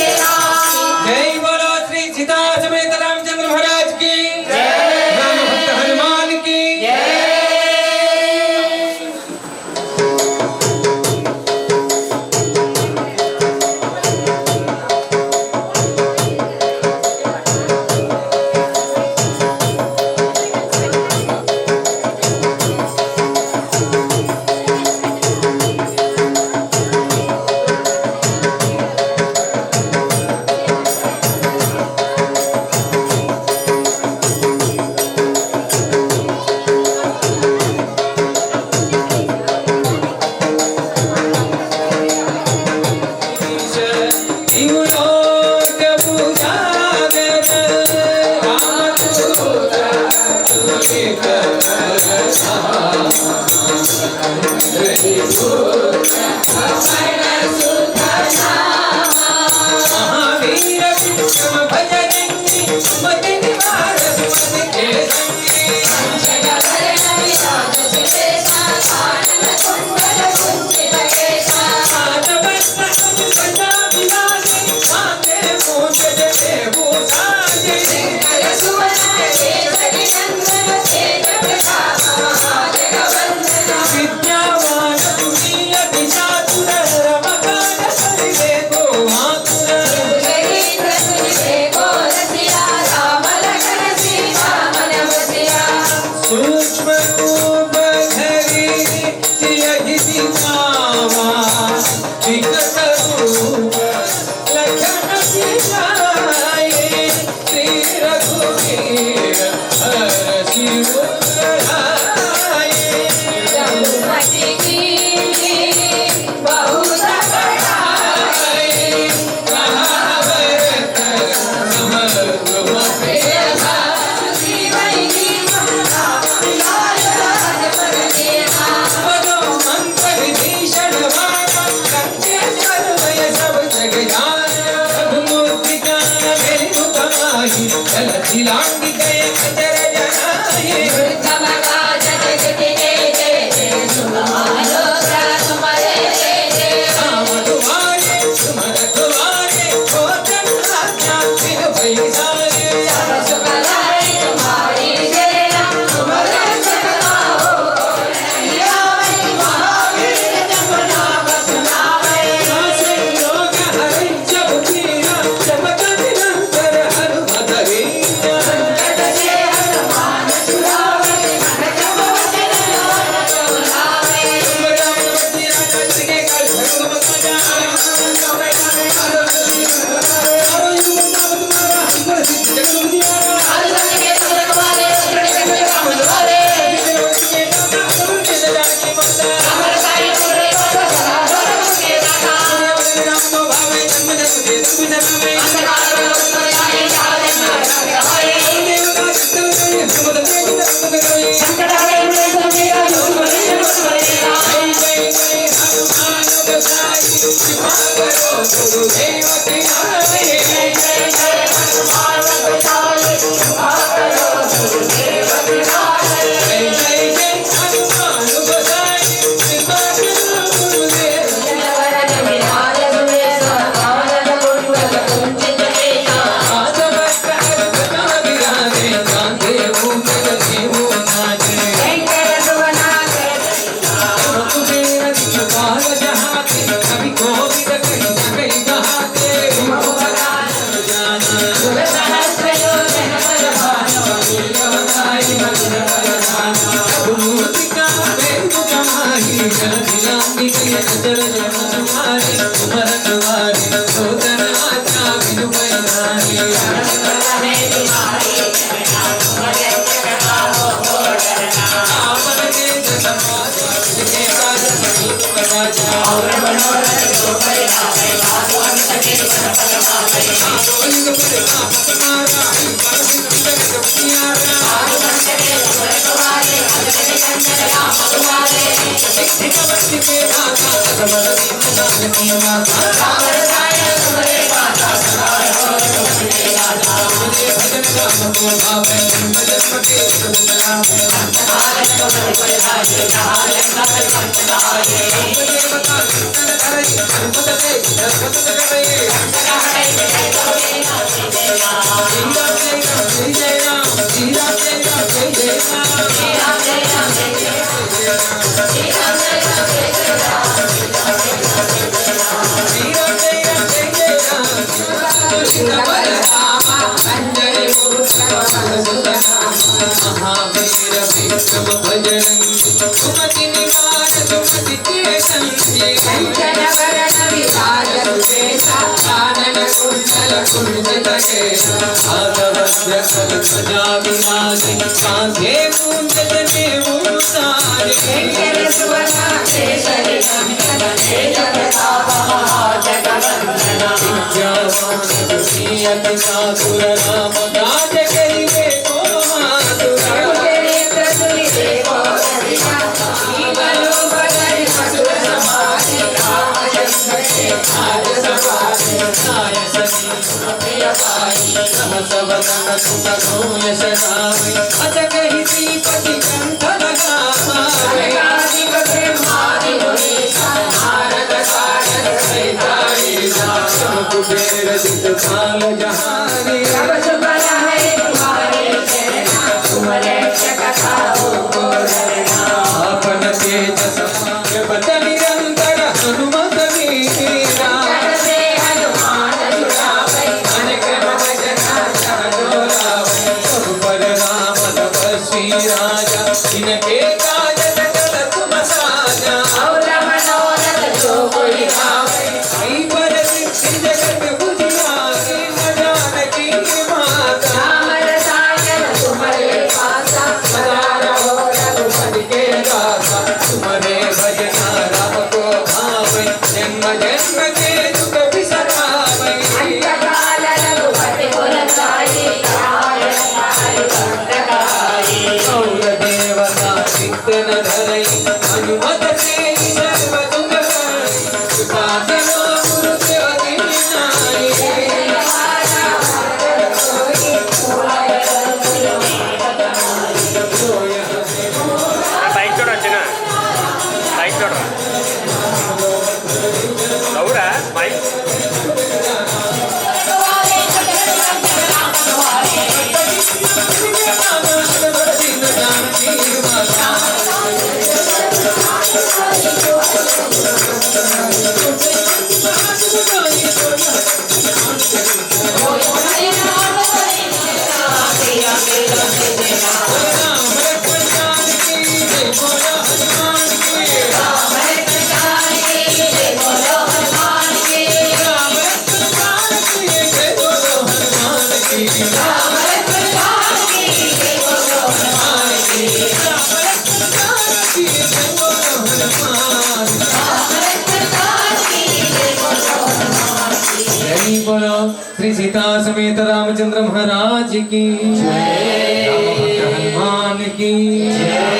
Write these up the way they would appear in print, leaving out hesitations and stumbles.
जय बोलो श्री सीता समेत रामचंद्र महाराज की राम भक्त हनुमान की गुरुदेव की नारे जय जय हनुमान गोसाई कृपा करो गुरुदेव की नारे जय जय हनुमान गोसाई कृपा करो गुरुदेव जनवरन विराज सुरेश कानन कुंडल कुंचित केसा आजवक्र हरकता विराजे कांधे भूमिल देवो नाचे शंकर सुवना कुबेर दिखपाल जहाते कवि कोविद कहि सकहि कहाते भगवान जाना सुर सहस्र योजन पर भानु लीलाई मधुर बरसाना मूर्तिका वेद कमाही जल दिलांगी के अजर जन तुम्हारी उमर तुम्हारी सोदन आचा बिनु बैरानी है तुम्हारी चरना तुम्हारे चरना हो डरना आपन के समाज के काज सही बता जा और मनोरथ जो परिणामे भगवान सके फल पावे बोलिंग पर आपत मारा परम सुंदर जपतियारा भगवान सके स्वर्गवाले अजय कंचन राम तुम्हारे सिद्धि कवच के दाता सबल दीन की माता राम राय तुम्हारे माता सदा हो तुम्हारे राजा मुझे भजन राम को भावे भजन के सुना आनंद तुम्हारे पर हाय आनंद पर हाय मुझे बता कीर्तन करे संपद दे रसपद करे संकट हटे जय तोरे नाम जय राम जय जय जय राम जय राम जय राम जय जय राम जय राम जय राम जय जय राम जय राम जय राम जय राम जय जय राम जय राम जय राम जय जय राम तुलसी वर राम अंजलि मूर्ति सुतनाम महावीर विक्रम भजरंगी सुमति निवार सुमति के संगी कंचन वरण विराज सुरेशा कानन कुंडल कुंचित केसा आगवज्र कवचा विराजे कांधे मूंज जनेऊ सारे शंकर सुवना केसरी नंदन तेज प्रताप महाजगवंदना विद्यावान गुणी अति चातुर राम काज करिबे को मातुर नेत्र सुनि देखो रसिया जीवनो बदरि मधुर समाधि रामचंद्र के काज सवारे नाय सती प्रिय पाई सहस वदन सुत यश गावे अस कहि श्रीपति कंठ लगावे आदिवते मादि मुनीसा नारद सारद सैताई नाम कुबेर दिखपाल जहानी सब शुभ है तुम्हारे चरना तुम रक्षक खाओ को डरना आपन तेज समाग बत निरंतर हनुमत वीरा से हनुमान जुड़ावे अनेक भजना सहजोलावे पर राम तपस्वी राजा इनके काज सकल तुम साजा और मनोरथ जो कोई गावे कई पर सिद्धि जगत बुझियारे न जानकी माता राम रसायन तुम्हारे पासा सदा रहो रघुपति के दासा तुम्हारे भजना राम को भावे जन्म जन्म के दुख बिसरावे अंतकाल रघुपति पुर जाई और देवता चित्तन धरई हनुमत से सर्व दुख हरई कृपा करो गुरुदेव की नाई బైక్ చూడ వచ్చిన బైక్ చూడరా అవురా బైక్ बोलो श्री सीता समेत रामचंद्र महाराज की जय, राम भक्त हनुमान की जय।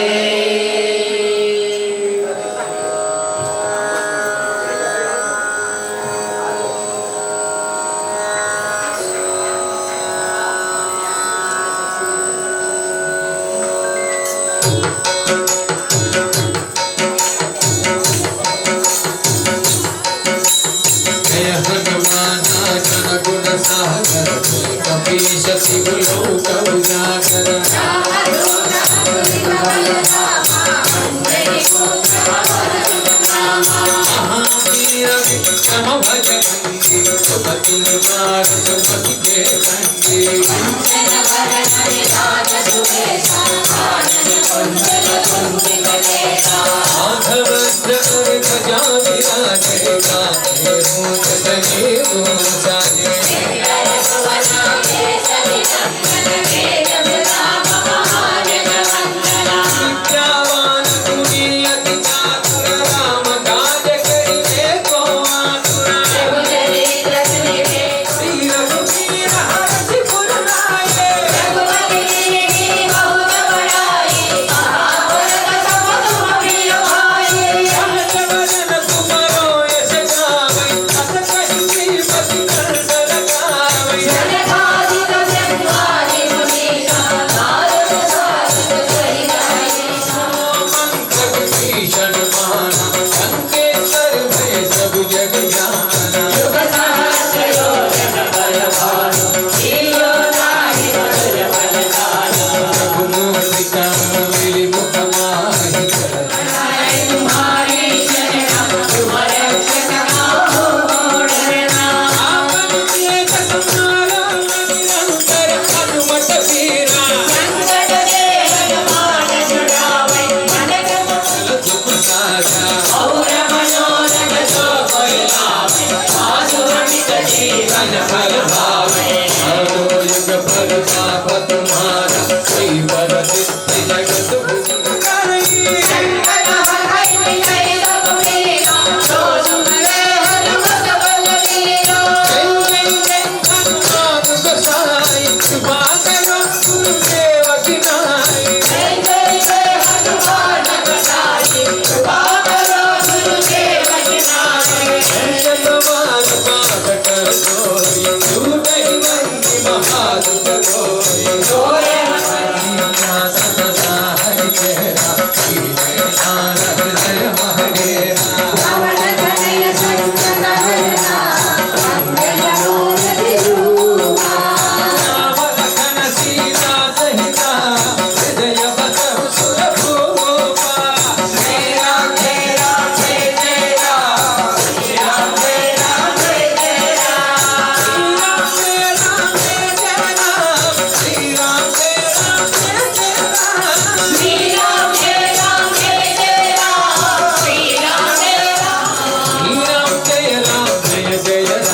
भजनंगी सुमति निवार सुमति के संगी कंचन वरण विराज सुबेसा कानन कुंडल कुंडित केसा माधव द्रवर ध्वजा विराजे कांधे मूंज तले मूंजाजे इंद्र भुवना केसरी नंदन वेद प्रताप महाजन वंदना विद्यावान गुणी अति चातुर राम काज करिते को आतुर रघुचरित्र सुनिते श्री रघुवीर हरषि पुर नाये रघुपति कीन्ही बहुत बड़ाई महापुर कथम तुम प्रिय भाई सहज वदन तुम्हारो यश गावै अस कहि श्रीपति कंठ लगावै जनकादिक ब्रह्मादि मुनीसा नारद सारद सहित मंत्र विभीषण माना संकेश्वर भय सब जग जाना युग सहस्र योजन बल भानु लीलो नाहि मधुर बल गाना रघुमूर्ति कामिनि मुख माहि बनाए तुम्हारी शरण तुम रक्षक काहू डरना आपन तेज संहारो निरंतर हनुमत वीरा संकट ते हनुमान छुड़ावै मन क्रम दुख साजा और मनोरथ जो कोई लावे आसुरमित जीवन फल भावे हरो युग फल पाप तुम्हारा कोई पर सिद्धि जगत भुजि संकट हरै विजय सब मेरा जो सुमरे हनुमत बलवीरा जय जय जय हनुमान गोसाई कृपा करो गुरुदेव की नाई जय जय जय हनुमान गोसाई कृपा करो गुरुदेव की नाई जय तुम्हार पाद कर जोरी छूटै नहीं महादुख गोरी जोरे हनुमान सदा हरि चेहरा कीने आनंद जय महाडेरा रावण तनय संकट हरना मंगल मूर्ति रूपा राम लखन सीता सहिता हृदय बसहु सुर भूपा श्री राम जय जय राम श्री राम जय जय राम श्री राम जय राम श्री राम जय राम श्री राम जय राम श्री राम जय राम जय राम श्री राम जय राम जय जय राम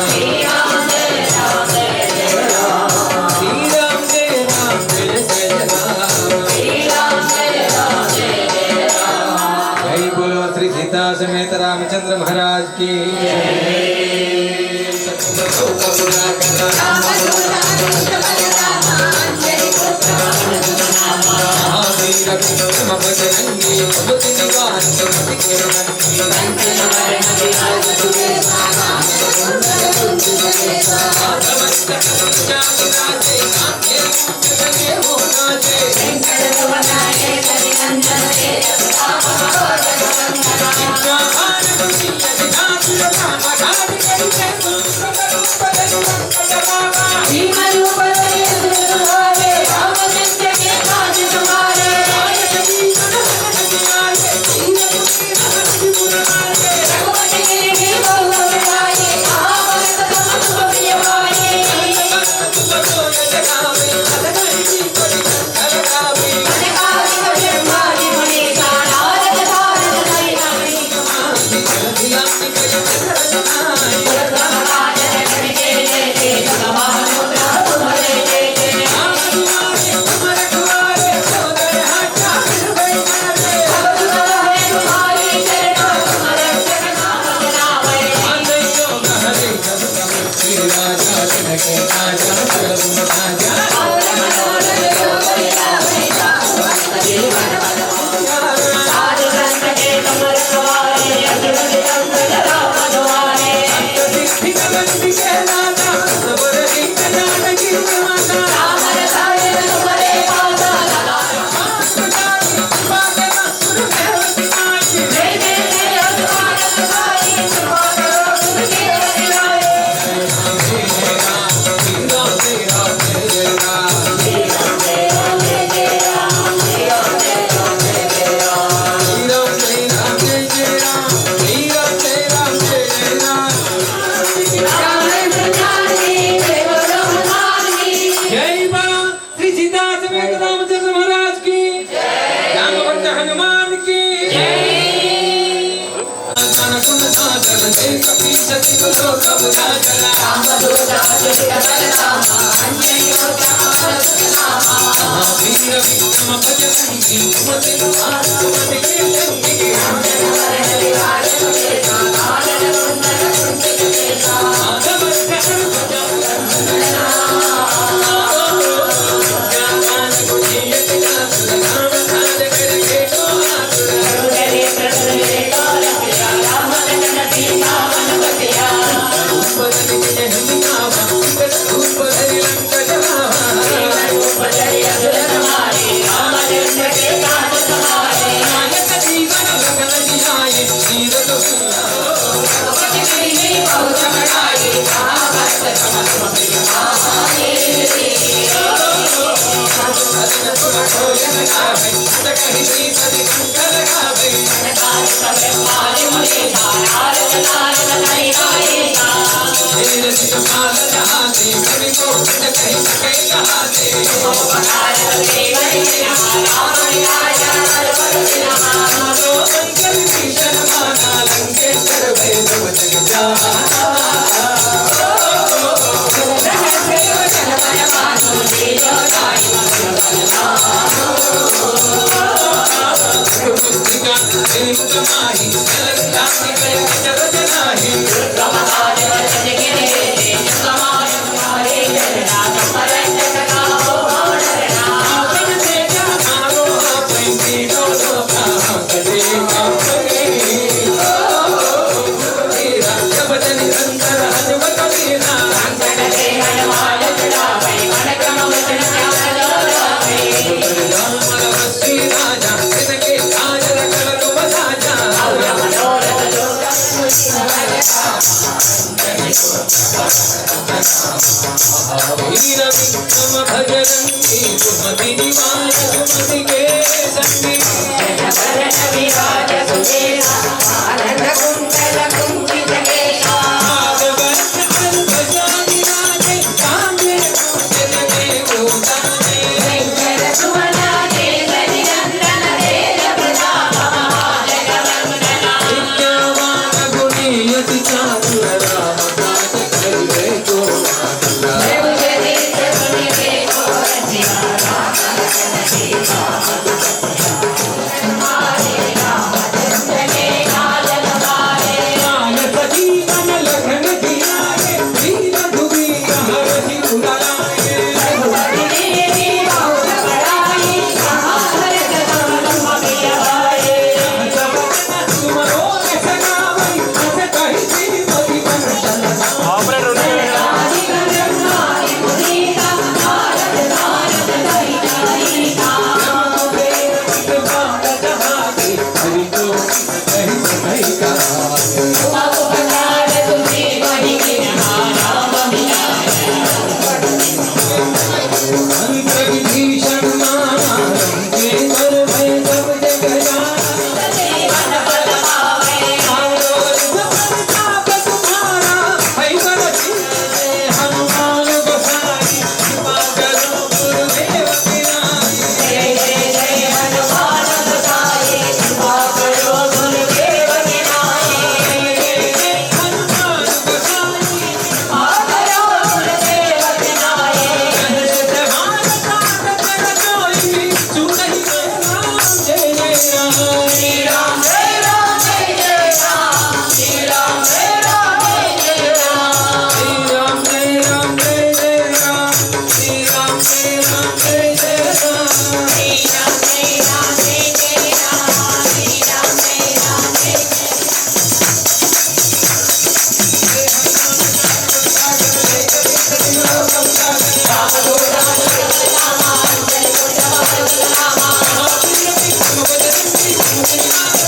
श्री राम जय राम जय जय राम श्री राम जय राम जय जय राम श्री राम जय राम जय जय राम जय बोलो श्री सीता समेत रामचंद्र महाराज की जय सतगुरु करुणा करा महावीर विक्रम बजरंगी सुमति निवार सुमति के रंगी कंचन वरण विराज सुबेसा कानन कुंडल कुंडित केसा माधव ध्वजा विराजे कांधे मूंज तले मूंजाजे इंद्र भुवना केसरी नंदन वेद प्रताप महाजन वंदना विद्यावान गुणी अति चातुर राम काज करिते को भीम रूप धरि असुर भावे रामचंद्र के काज तुम्हारे रघुपति कीन्ही बहुत बड़ाई महापुर कथम तुम प्रिय भाई जनकादिक ब्रह्मादि मुनीसा जय कपीश तिरु लोक बुझाचला महावीर विक्रम भजरंगी कुमति निवास कुमति के संगी Thank you.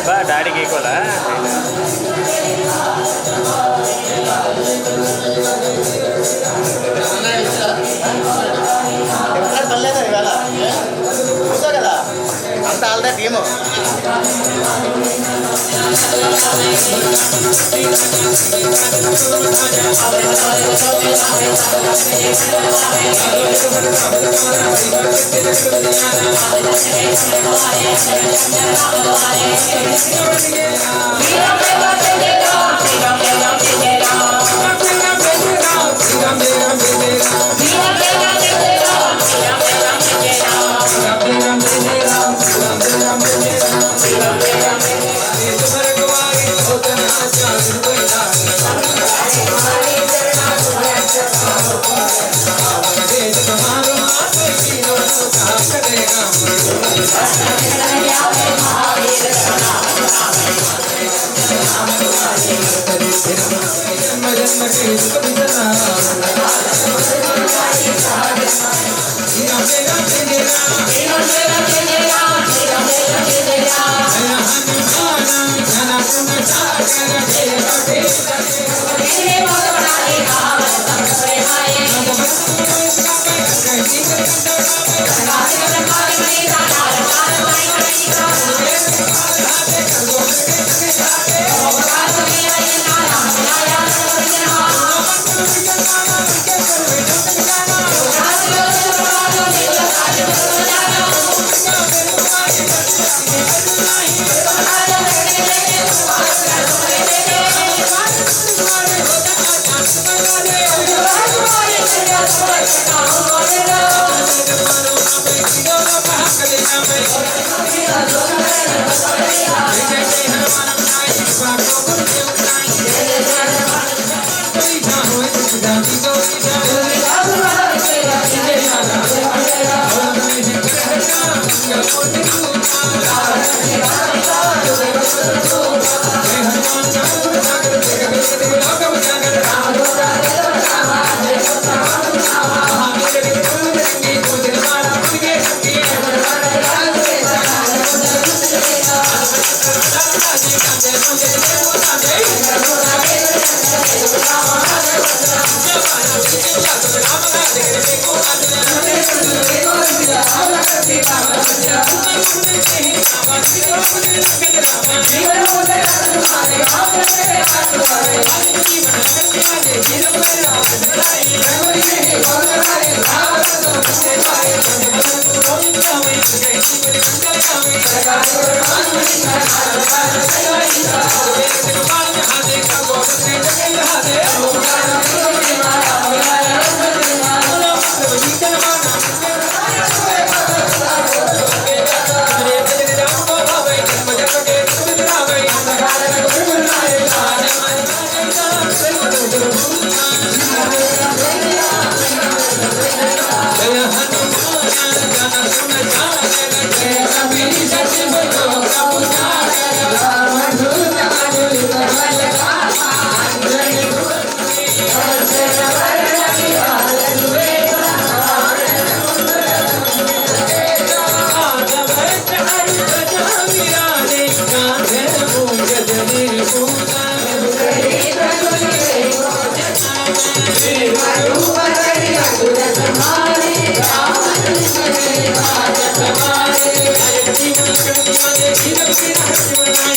బా డాడీకి ఈక్వలా కదా అంత ఆల్దా టీము Thank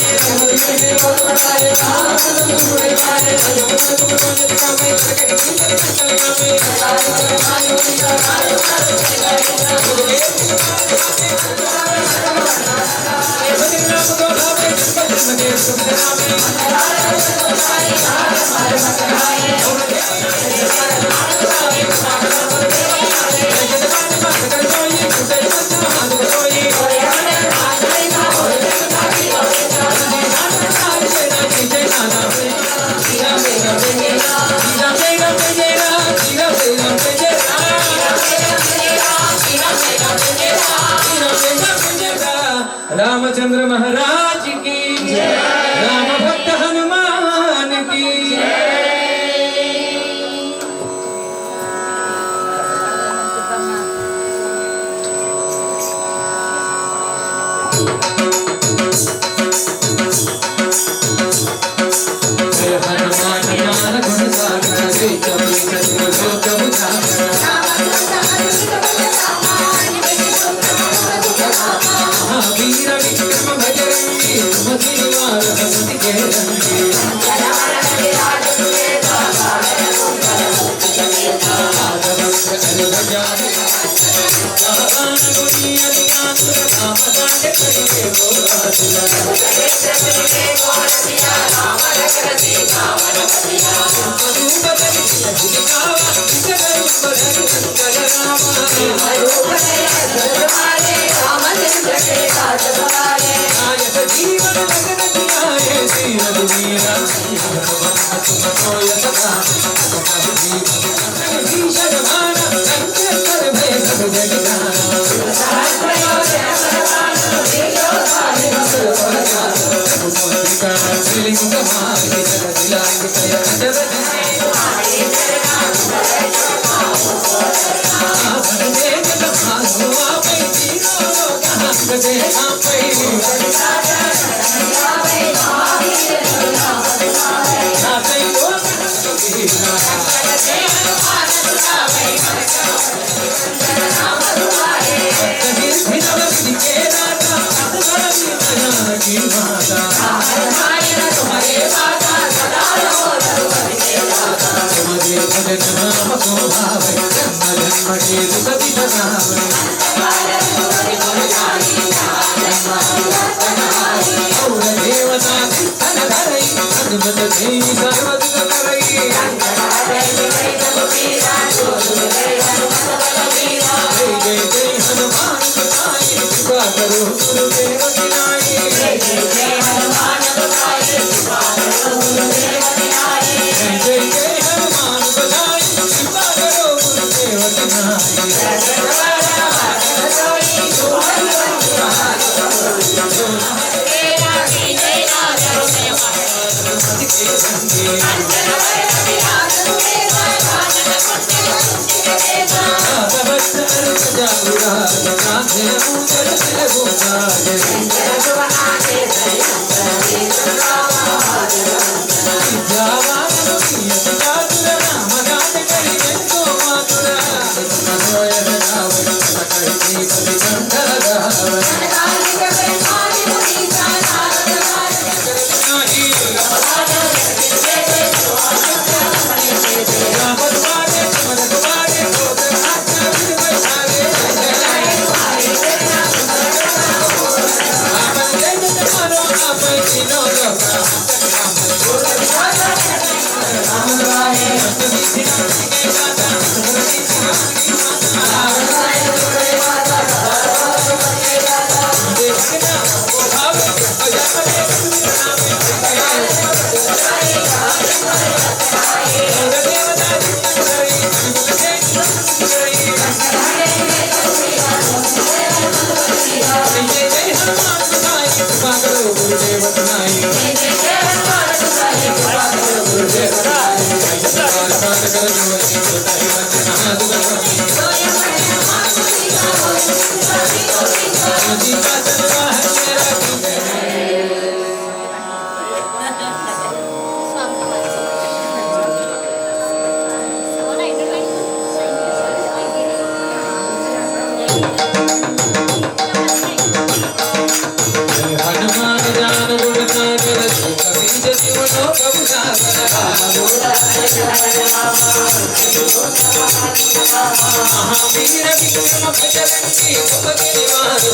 you. रामचंद्र महाराज की राम भक्त हनुमान की जय हनुमान ज्ञान गुण सागर जय कपि सत्य लोक उजागर वीर विक्रम भजरंगी सुमति निवार हनुमति के रंगी हनुमान ज्ञान गुण सागर శివలో మహావీర విక్రమ భజరంగి ఉపగిరి వారు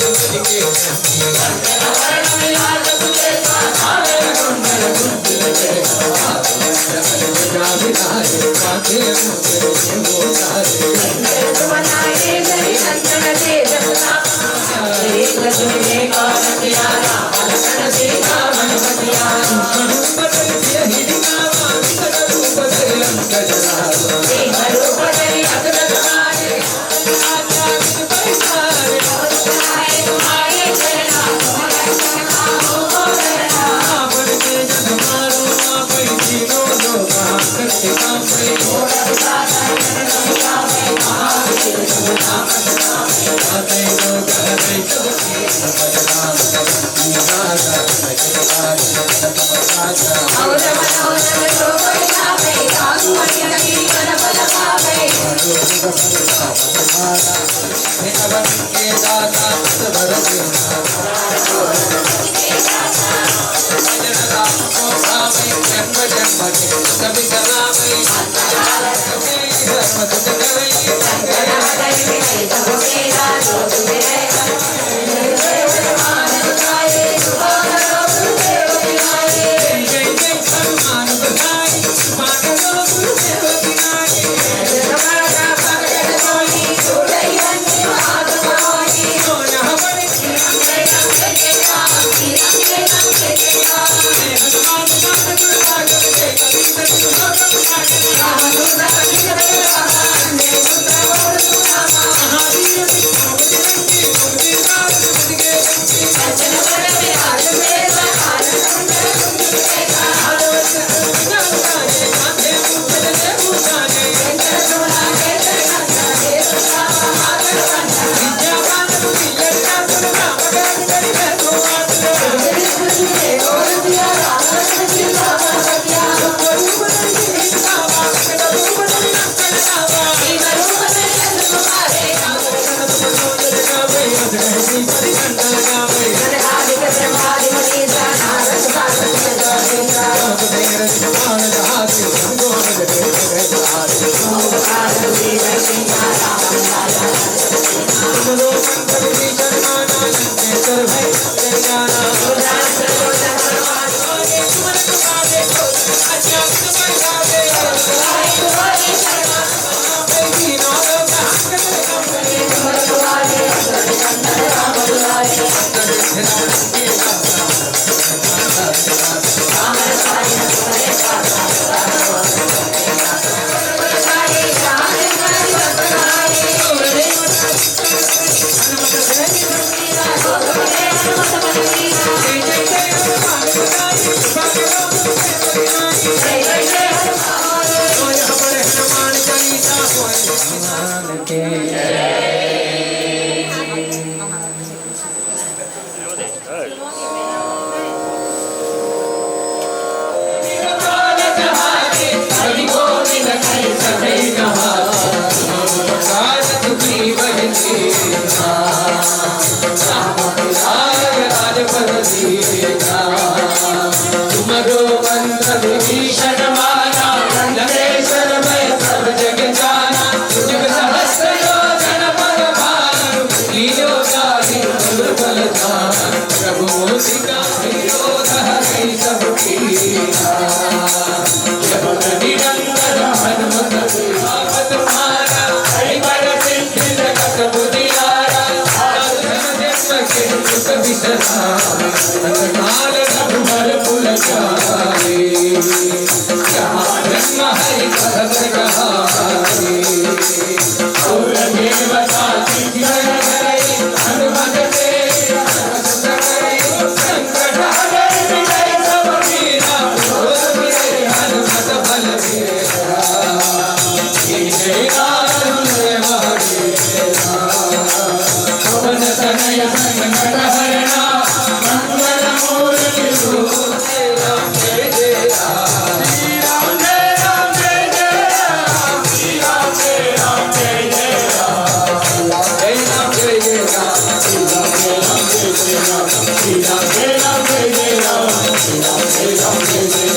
Jai Ram, Jai Ram, Jai Ram, Jai Ram, Jai Ram, Jai Ram, Jai Ram.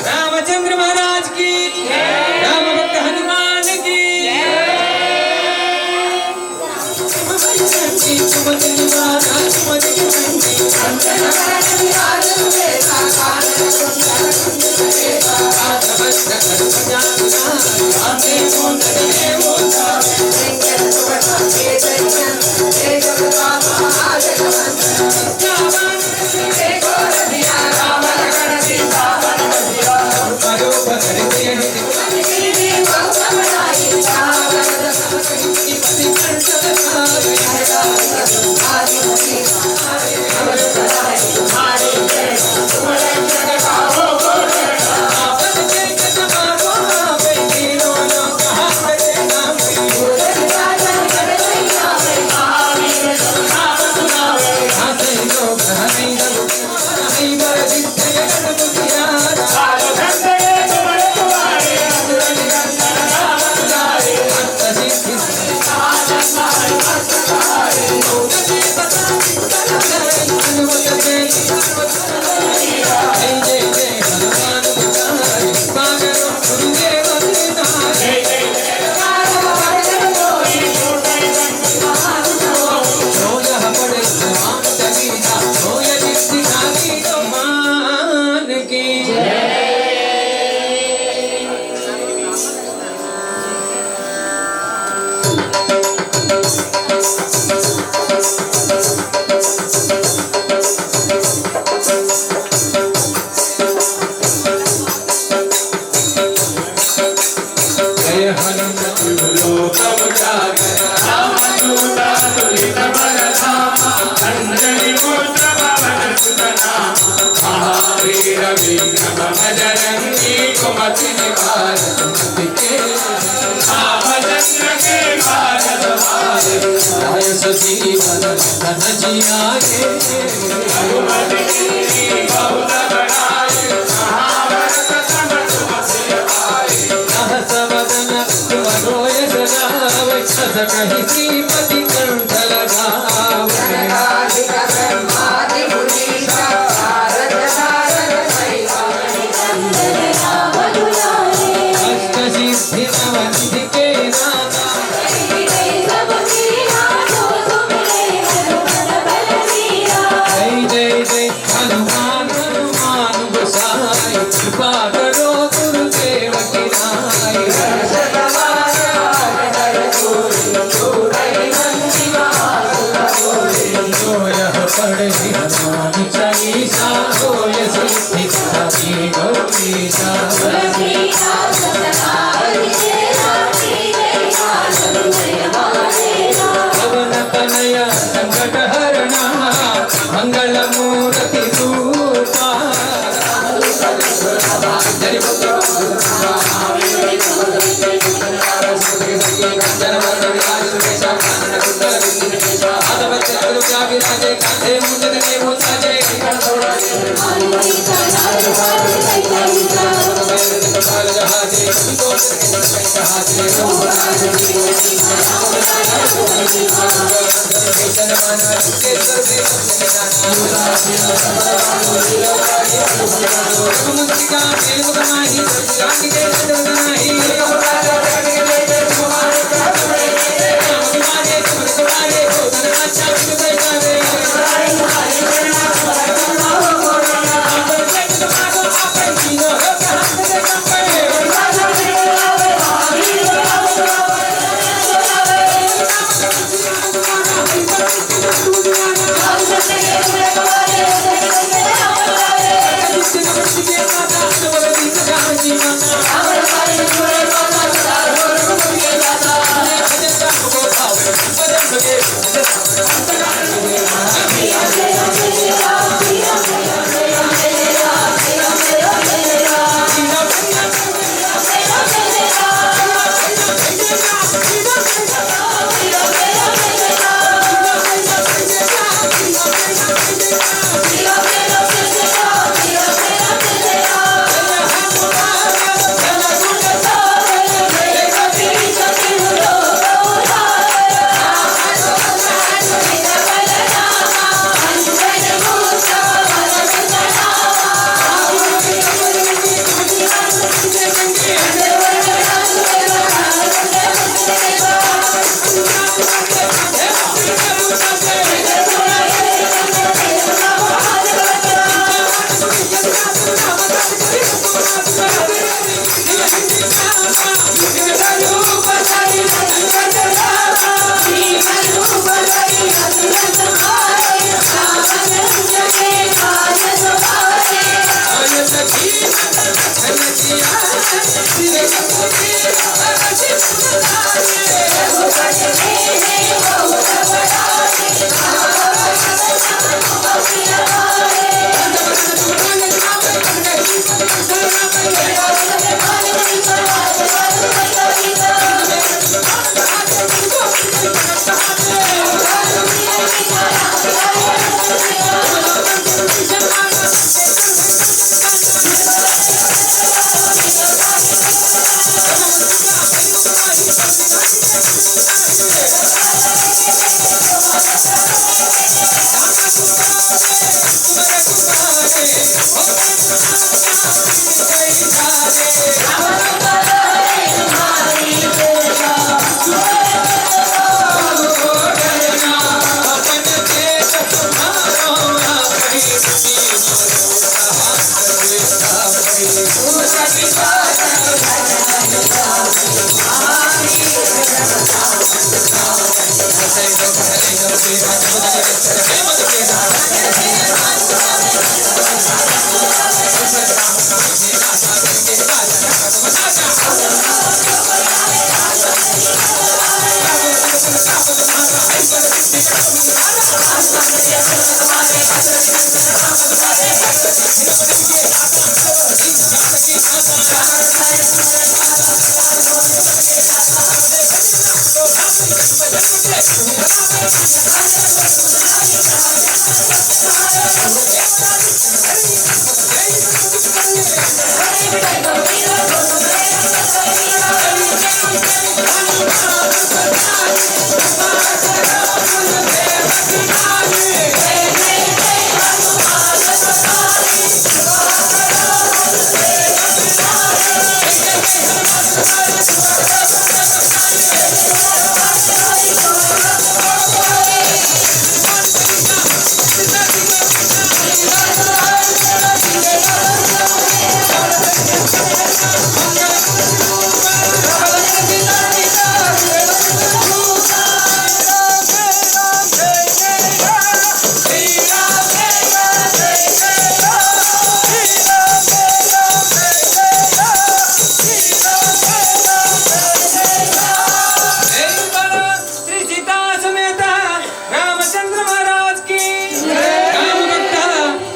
Ramchandra महाराज की, राम भक्त हनुमान की। कहीं श्रीमती कंठ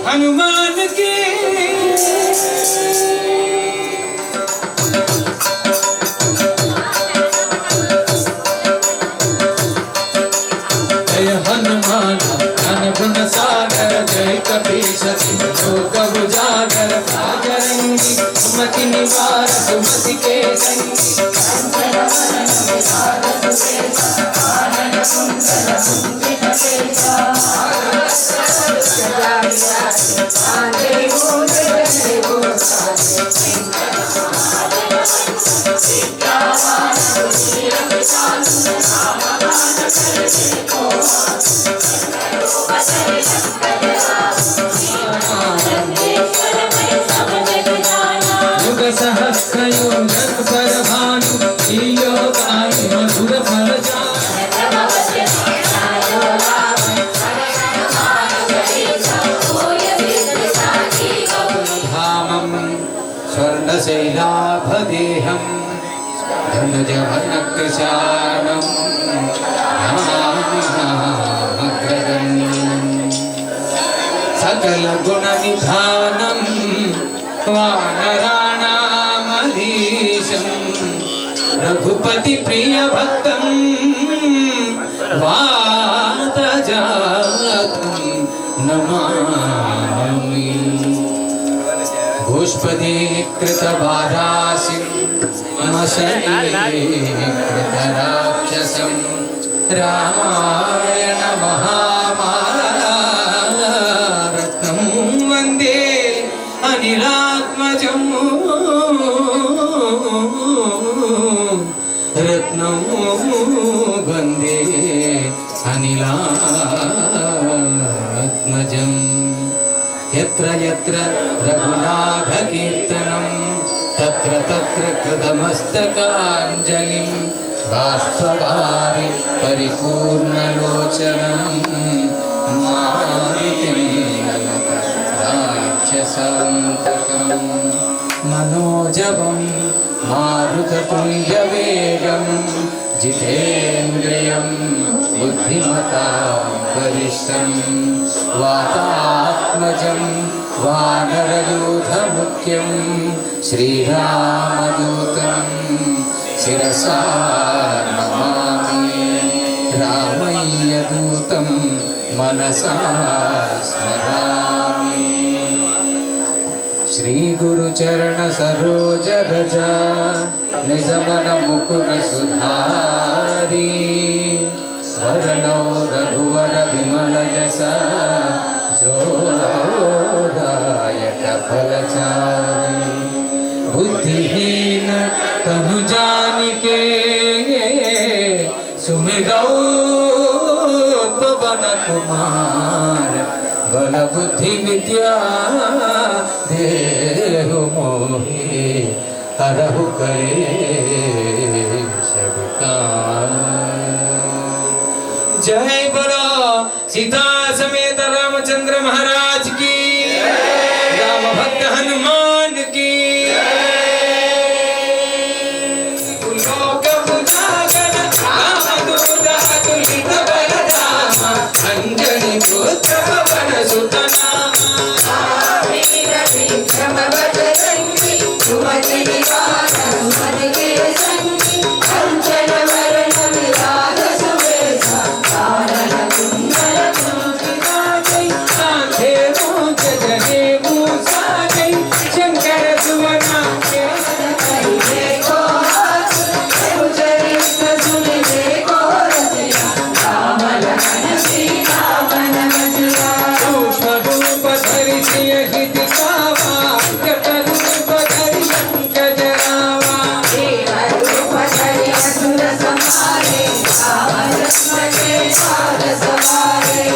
हनुमान की जय हनुमान धन गुण सागर जय कपीश लोक उजागर राजरंगी सुमति निवार सुमति के संगी स्वर्णशैलाभदेहं धनुजवनकृशानं सकलगुणनिधानं वानराणामधीशं रघुपतिप्रियभक्तं वातजातं नमामि। पुष्पदीकृतवारासिं मशैकृतराक्षसं रामायण महामालारत्नं वन्दे अनिलात्मजं रत्नं वन्दे अनिलात्मजम्। यत्र यत्र रघुनाथकीर्तनं तत्र तत्र कृतमस्तकाञ्जलिं बाष्पवारि परिपूर्णलोचनं मारुतिं राक्षसान्तकं मनोजवं मारुततुल्यवेगं जितेन्द्रियं बुद्धिमतां वरिष्ठं वातात्मजं वानरयूथमुख्यं श्रीरामदूतं शिरसा नमामि। रामय्यदूतं मनसा स्मरामि। श्रीगुरुचरणसरोजरज निजमनमुकुरसुधारी वरणो रघुवरविमलयसा जोदायकफलचारी बुद्धिहीन तनु जानिके सुमिरौ पवन कुमार बल बुद्धि विद्या देहु मोहि हरहु कलेश विकार। जय बोलो सीता समेत रामचंद्र महाराज की, राम भक्त हनुमान की। लोक बुझागर रामदूत अतुलित बलधाम, अंजनी पुत्र पवन सुत नामा। वीर विक्रम बजरंगी, सुमति निवार हनुमत के संगी। कंचन वरण विराज सुबेसा, कानन कुंडल कुंचित कांधे मूंछ जनेऊ साजै। शंकर सुवन कहिबे को हाथ, रघुचरित सुनिबे को रसिया। राम लखन सीता मन बसिया, सूक्ष्म रूप धरि सियहि दिखावा। जट रूप धरि लंक जरावा, देव रूप धरि असुर संहारे। राम लक्ष्मण के पाद सवारे,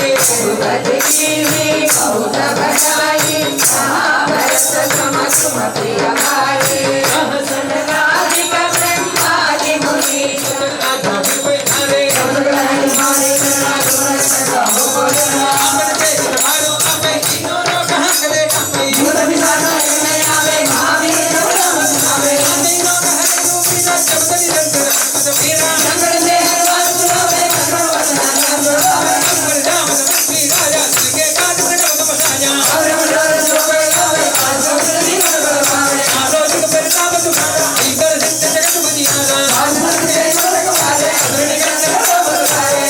रघुपति कीन्ही बहुत बड़ाई। महाभारत सम सुम प्रिय भाई, सहसन राधिक ब्रह्मादि मुनीश। अधम बैठारे रघुराई मारे करुणा गुण सदा हो बोलना। अमर तेज तुम्हारो आपे तीनों लोग हंसले कांपे। भूत पिशाच नहीं आवे, महावीर राम सुनावे। तीनों कहरे रूपिना शब्द निरंतर पद पीरा। शंकर से हनुमान सुनावे, करुण वचन राम सुनावे। अंबर जाम लक्ष्मी राजा, के काज प्रकट बसाया। और मनोर सुबह गावे, आज सुनी मन बल पावे। आलोक प्रताप तुम्हारा, इधर सिद्ध जगत बुझियारा। आज मन से स्वर्ग वाले, अग्रणी गंध बलवाए।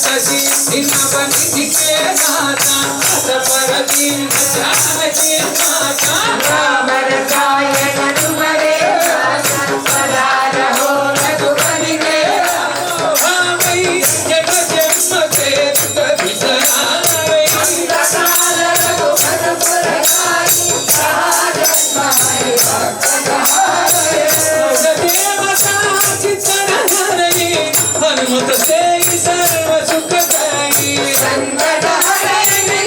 शशि निशापनि दिखे गाता, सपर दीन जान के माता। राम रसायन तुम्हारे दासा, सदा रहो रघुपति के रामो। राम हनुमत से सर्व सुखदाई संकट हरने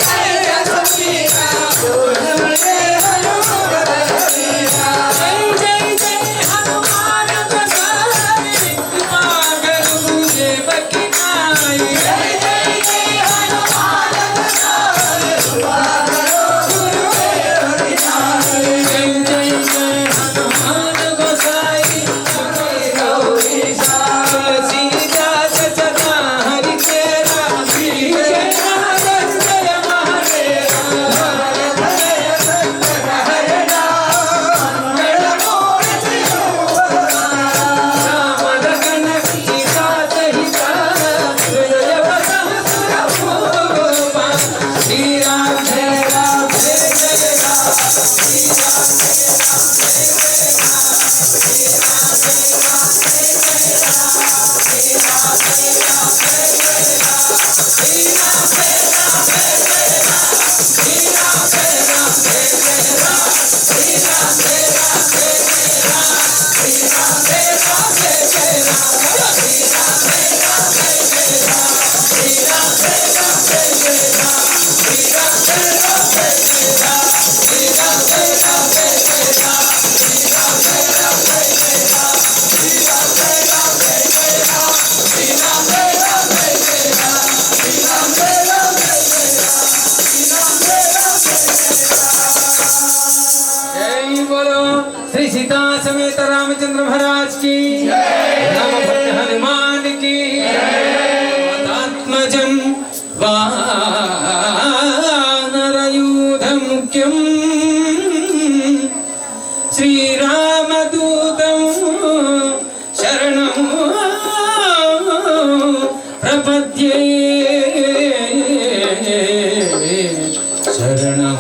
श्री सीता समेत रामचंद्र महाराज की राम भक्त हनुमान की आत्मजं वानरयूथ मुख्यं श्रीरामदूतं शरणं प्रपद्ये शरणं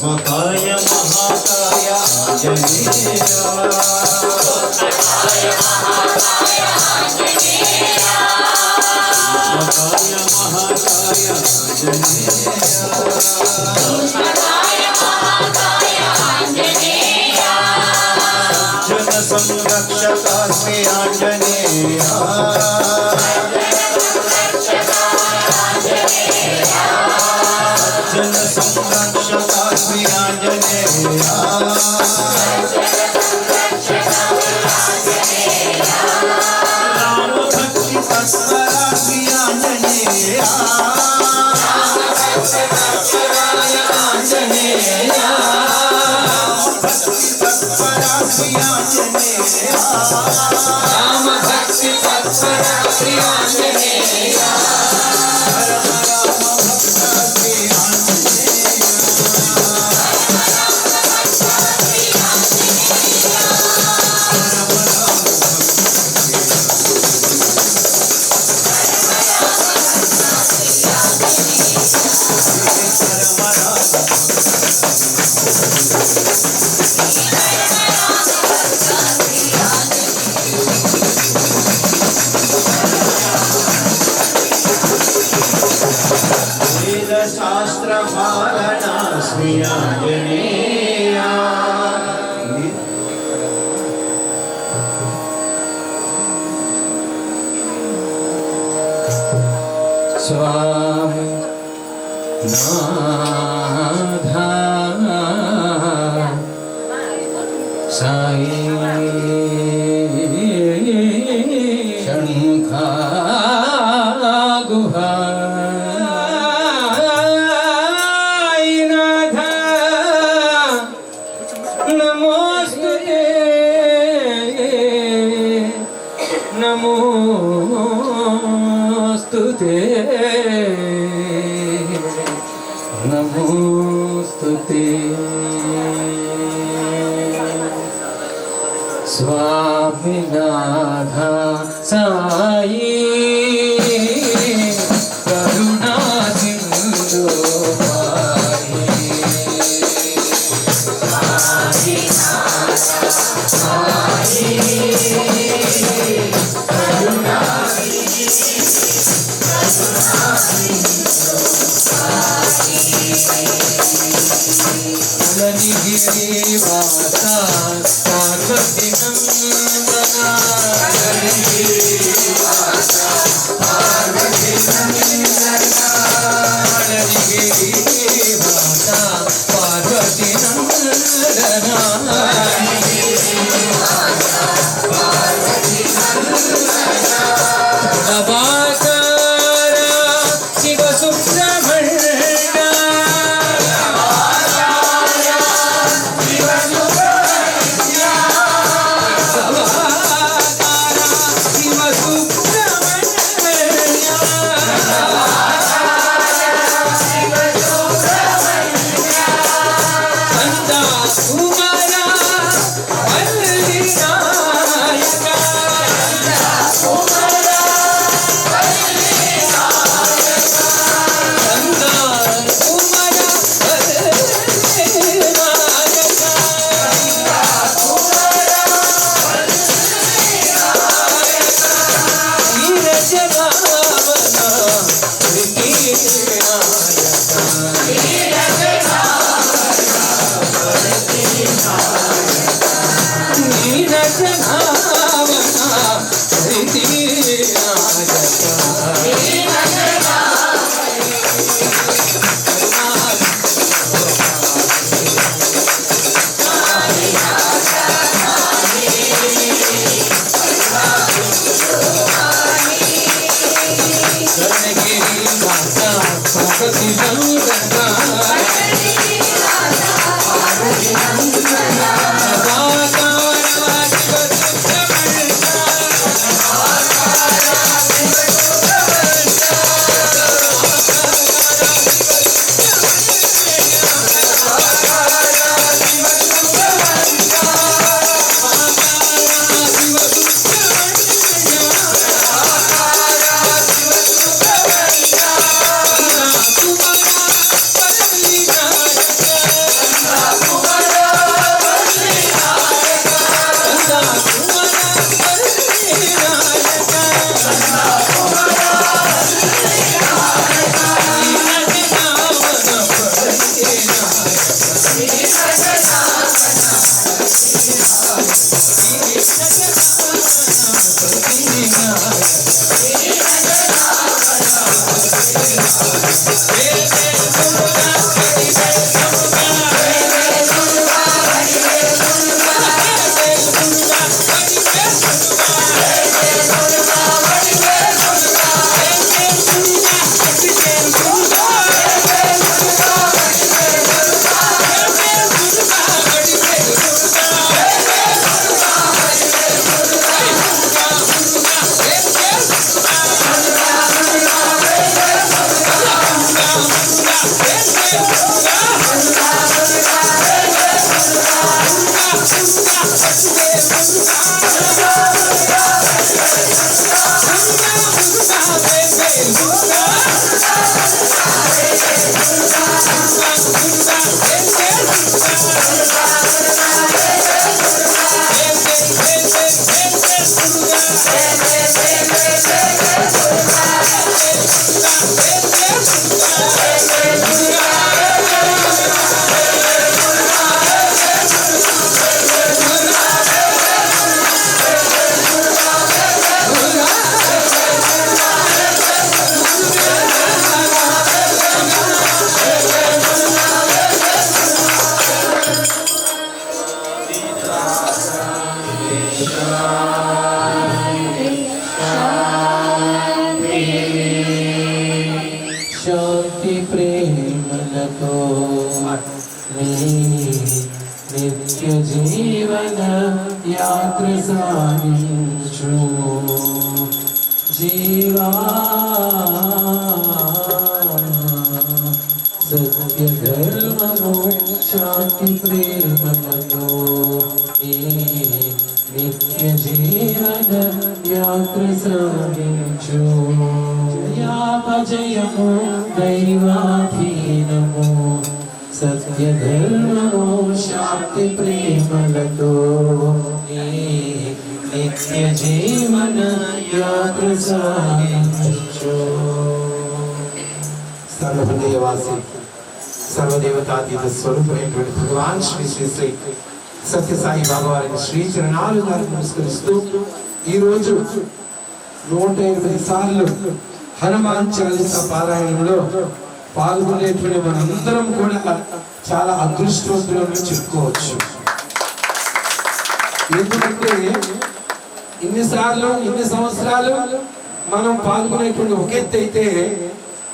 महाकाय महाकाय जन संरक्षकास्मि आंजनेय जन संरक्षकास्मि आंजनेय राम भक्ति तत्परास्मि आंजनेय राम भक्ति तत्पर श्री आंजनेय राम भक्त श्री शास्त्र पालनास्मि आंजनेय स्वामी नाधा साई शंखा गुहा नमोस्तुते नमोस्तुते स्वामिनाथ साई करुणा सिंधु गिरिवासा पार्वती नंदना गिरिवासा पार्वती नंदना गिरिवासा पार्वती नंदना नवाकारा शिव सुब्रह्मण्य శాంతి ప్రేమలతో నీ నిత్య జీవన యాత్ర సాగించు జీవా సత్య ధర్మము శాంతి ప్రేమలతో నీ నిత్య జీవన యాత్ర సాగించు జయాపజయము దైవాధీనము సత్య ధర్మము శాంతి ప్రేమలతో నీ నిత్య జీవన యాత్ర సాగించు. సర్వహృదయవాసి సర్వదేవతాతీత స్వరూపమైనటువంటి భగవాన్ శ్రీ శ్రీ శ్రీ సత్యసాయి బాబా వారికి శ్రీ చరణాలు నమస్కరిస్తూ ఈరోజు 108 సార్లు హనుమాన్ చాలీసా పారాయణంలో పాల్గొనేటువంటి మనందరం కూడా చాలా అదృష్టవంతులను చెప్పుకోవచ్చు. ఎందుకంటే ఇన్ని సంవత్సరాలు మనం పాల్గొనేటువంటి ఒక ఎత్తు అయితే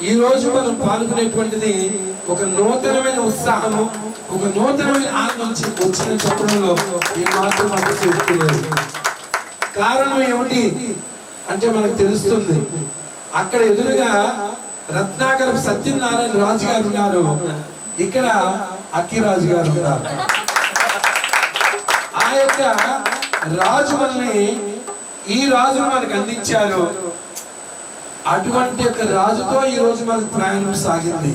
ఈ రోజు మనం పాల్గొనేటువంటిది ఒక నూతనమైన ఉత్సాహము, ఒక నూతనమైన ఆనందం వచ్చిన చెప్పడంలో ఈ మాత్రం చెప్తున్నారు. కారణం ఏమిటి అంటే మనకు తెలుస్తుంది. అక్కడ ఎదురుగా రత్నాకర సత్యనారాయణ రాజు గారు ఉన్నారు, ఇక్కడ అక్కిరాజు గారు ఉన్నారు. ఆ యొక్క రాజు మనల్ని ఈ రాజును మనకు అందించారు. అటువంటి యొక్క రాజుతో ఈ రోజు మనకు ప్రయాణం సాగింది.